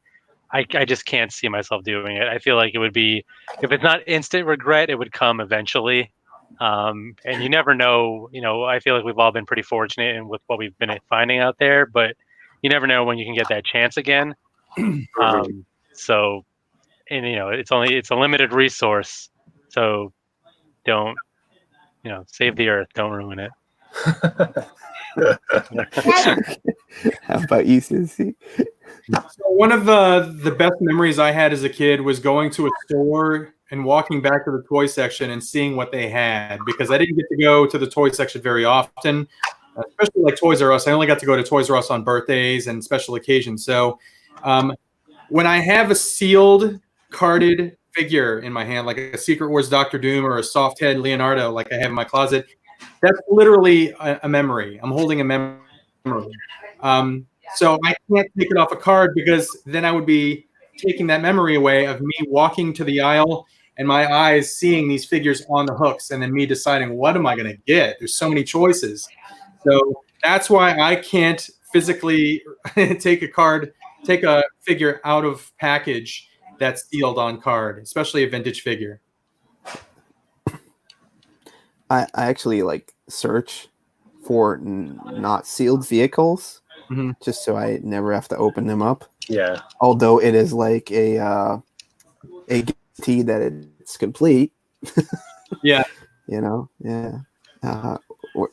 I just can't see myself doing it. I feel like it would be, if it's not instant regret, it would come eventually. And you never know. I feel like we've all been pretty fortunate in with what we've been finding out there, but you never know when you can get that chance again. So, and it's a limited resource, so don't save the earth, don't ruin it. How about you, Cincy? So one of the best memories I had as a kid was going to a store and walking back to the toy section and seeing what they had, because I didn't get to go to the toy section very often, especially like Toys R Us. I only got to go to Toys R Us on birthdays and special occasions. So when I have a sealed, carded figure in my hand, like a Secret Wars Doctor Doom or a soft head Leonardo, like I have in my closet, that's literally a memory. I'm holding a memory. So I can't take it off a card, because then I would be taking that memory away of me walking to the aisle and my eyes seeing these figures on the hooks, and then me deciding, what am I going to get? There's so many choices. So that's why I can't physically take a figure out of package that's sealed on card, especially a vintage figure. I actually search for not sealed vehicles, just so I never have to open them up. Yeah. Although it is like a guarantee that it's complete. Yeah. Yeah. Where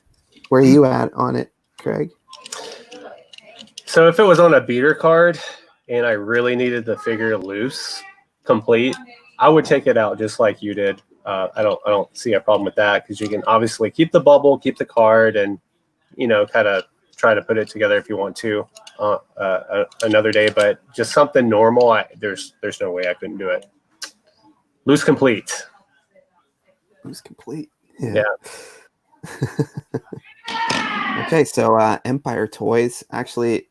are you at on it, Craig? So if it was on a beater card and I really needed the figure loose, complete, I would take it out just like you did. I don't see a problem with that, because you can obviously keep the bubble, keep the card, and kind of try to put it together if you want to another day. But just something normal, there's no way I couldn't do it. Loose complete. Loose complete. Yeah. Okay, so Empire Toys. Actually,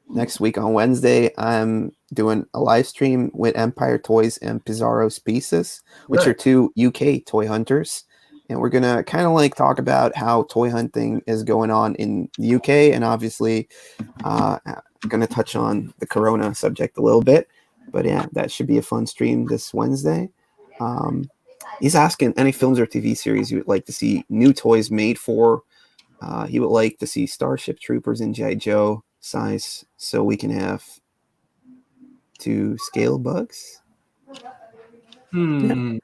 next week on Wednesday, I'm doing a live stream with Empire Toys and Pizarro Species, which are two UK toy hunters. And we're going to kind of talk about how toy hunting is going on in the UK. And obviously, I'm going to touch on the Corona subject a little bit. But yeah, that should be a fun stream this Wednesday. He's asking any films or TV series you would like to see new toys made for. He would like to see Starship Troopers and G.I. Joe size, so we can have 2 scale bugs. Yeah.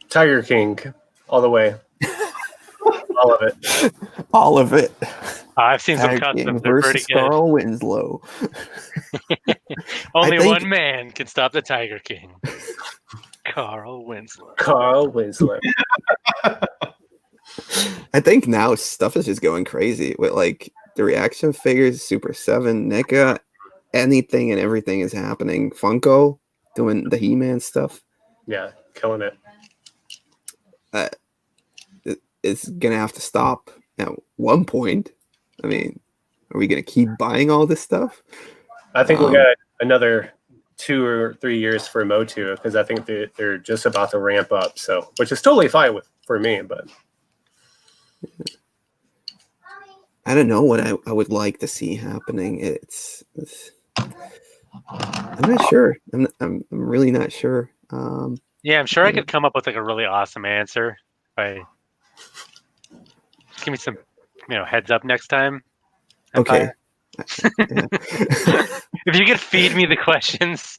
Tiger King, all the way. All of it. All of it. I've seen some Tiger customs. King They're pretty versus good. Carl Winslow. Only one man can stop the Tiger King. Carl Winslow. Carl Winslow. I think now stuff is just going crazy with the reaction figures, Super 7, NECA, anything and everything is happening. Funko doing the He-Man stuff. Yeah, killing it. It's gonna have to stop at one point. I mean, are we gonna keep buying all this stuff? I think we got another 2 or 3 years for Motu, because I think they're just about to ramp up. So, which is totally fine for me, but I don't know what I would like to see happening. It's I'm not sure. I'm really not sure. Yeah, I'm sure I could come up with a really awesome answer. Just give me some, heads up next time. Okay. If you could feed me the questions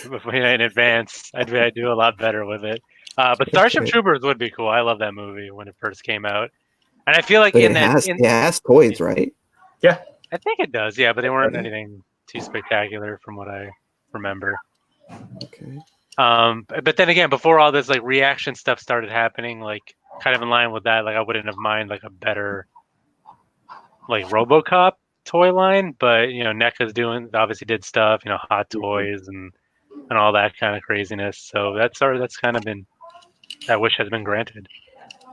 in advance, I'd do a lot better with it. But Starship Troopers would be cool. I love that movie when it first came out, and I feel like it has toys, right? Yeah, I think it does. Yeah, but they weren't anything too spectacular from what I remember. Okay. But then again, before all this reaction stuff started happening, kind of in line with that, I wouldn't have minded a better RoboCop toy line. But NECA's obviously did stuff, Hot Toys and all that kind of craziness. So that's kind of been that wish has been granted.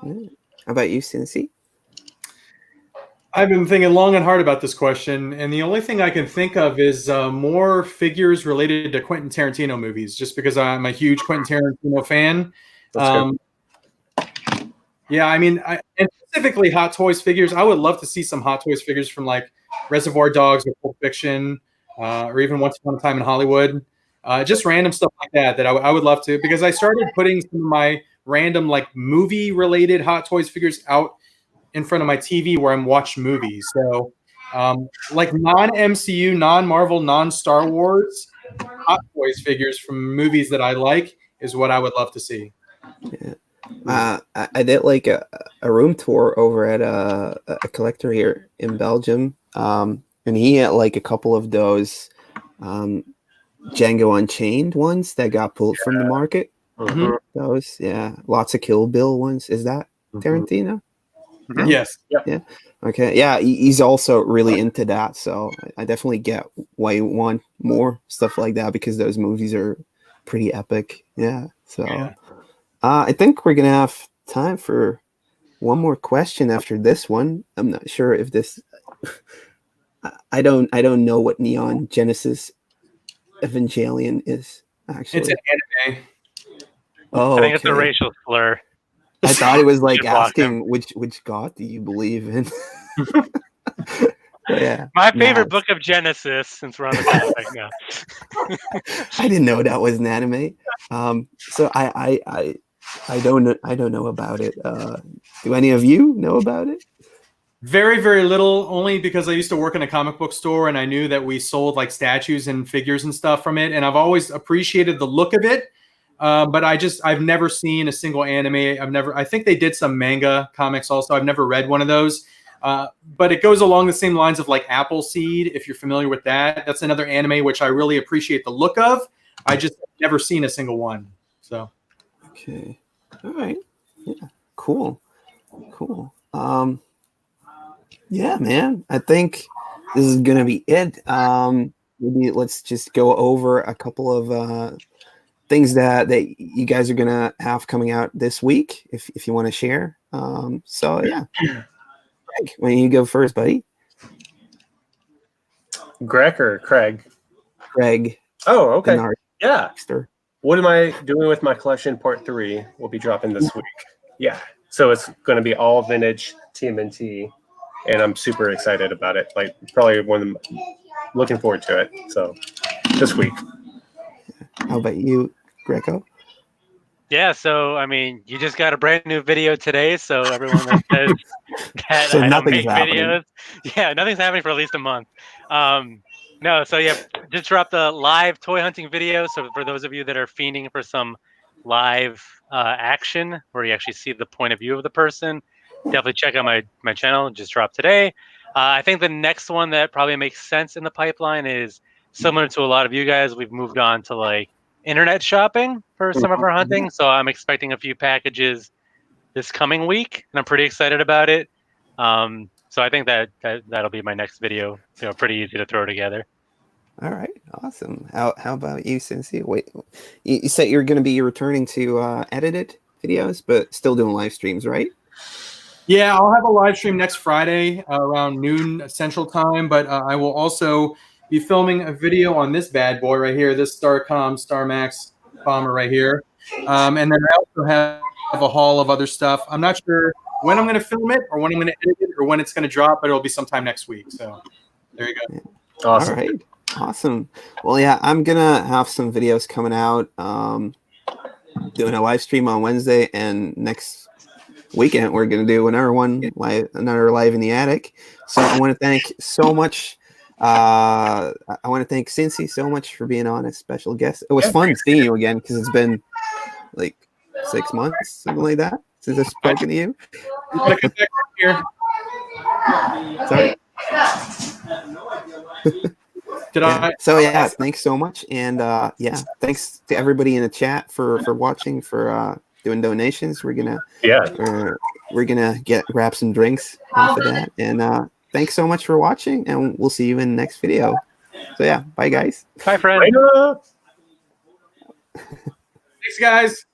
How about you, Cincy? I've been thinking long and hard about this question, and the only thing I can think of is more figures related to Quentin Tarantino movies, just because I'm a huge Quentin Tarantino fan. That's Yeah, I mean, and specifically Hot Toys figures. I would love to see some Hot Toys figures from like Reservoir Dogs or Pulp Fiction, or even Once Upon a Time in Hollywood. Just random stuff like that I would love to, because I started putting some of my random like movie-related Hot Toys figures out in front of my TV where I'm watching movies. So, like non-MCU, non-Marvel, non-Star Wars Hot Toys figures from movies that I like is what I would love to see. Yeah. I did like a room tour over at a collector here in Belgium, and he had like a couple of those Django Unchained ones that got pulled from the market. Mm-hmm. Those, yeah, lots of Kill Bill ones. Is that Tarantino? Mm-hmm. Yes. Yeah. Okay. Yeah, he's also really into that, so I definitely get why you want more stuff like that, because those movies are pretty epic. Yeah. So. Yeah. I think we're gonna have time for one more question after this one. I'm not sure if this. I don't know what Neon Genesis Evangelion is actually. It's an anime. Oh, I think it's a okay. racial slur. I thought it was like Just blocked asking which god do you believe in. Yeah. My favorite Nah, book of Genesis, since we're on the topic now. I didn't know that was an anime. So I don't know about it. Do any of you know about it? Very, very little, only because I used to work in a comic book store and I knew that we sold like statues and figures and stuff from it. And I've always appreciated the look of it. But I've never seen a single anime. I think they did some manga comics also. I've never read one of those. But it goes along the same lines of like Appleseed, if you're familiar with that. That's another anime which I really appreciate the look of. I just never seen a single one. So. Okay. All right. Yeah. Cool. Yeah, man. I think this is gonna be it. Maybe let's just go over a couple of things that you guys are gonna have coming out this week, if you want to share. So yeah. Greg, why don't you go first, buddy? Grec or Craig? Craig. Oh, okay. Narc. Yeah. Stir. What am I doing with my collection? Part 3 will be dropping this week. Yeah. So it's going to be all vintage TMNT, and I'm super excited about it. Like, probably one of them, looking forward to it. So this week. How about you, Greco? Yeah, so I mean, you just got a brand new video today, so everyone that says that So I don't nothing's make happening. videos, yeah, nothing's happening for at least a month. No, so yeah, just dropped a live toy hunting video. So for those of you that are fiending for some live action, where you actually see the point of view of the person, definitely check out my channel. It just dropped today. I think the next one that probably makes sense in the pipeline is similar to a lot of you guys. We've moved on to like internet shopping for some of our hunting, so I'm expecting a few packages this coming week, and I'm pretty excited about it. So I think that'll be my next video. Pretty easy to throw together. All right, awesome. How about you, Cincy? Wait, you said you're going to be returning to edited videos, but still doing live streams, right? Yeah, I'll have a live stream next Friday around noon Central Time, but I will also be filming a video on this bad boy right here, this Starcom StarMax bomber right here. And then I also have a haul of other stuff. I'm not sure when I'm going to film it or when I'm going to edit it or when it's going to drop, but it'll be sometime next week. So there you go. Awesome. All right, awesome. Well, yeah, I'm going to have some videos coming out, doing a live stream on Wednesday, and next weekend we're going to do another live in the attic. So I want to thank so much. I want to thank Cincy so much for being on as special guest. It was fun seeing you again, because it's been like 6 months, something like that, since I've spoken to you. Here. Sorry. So yeah, thanks so much, and yeah, thanks to everybody in the chat for watching, for doing donations. We're gonna grab some drinks off of that, and thanks so much for watching, and we'll see you in the next video. So yeah, bye guys. Bye, friends. Thanks, guys.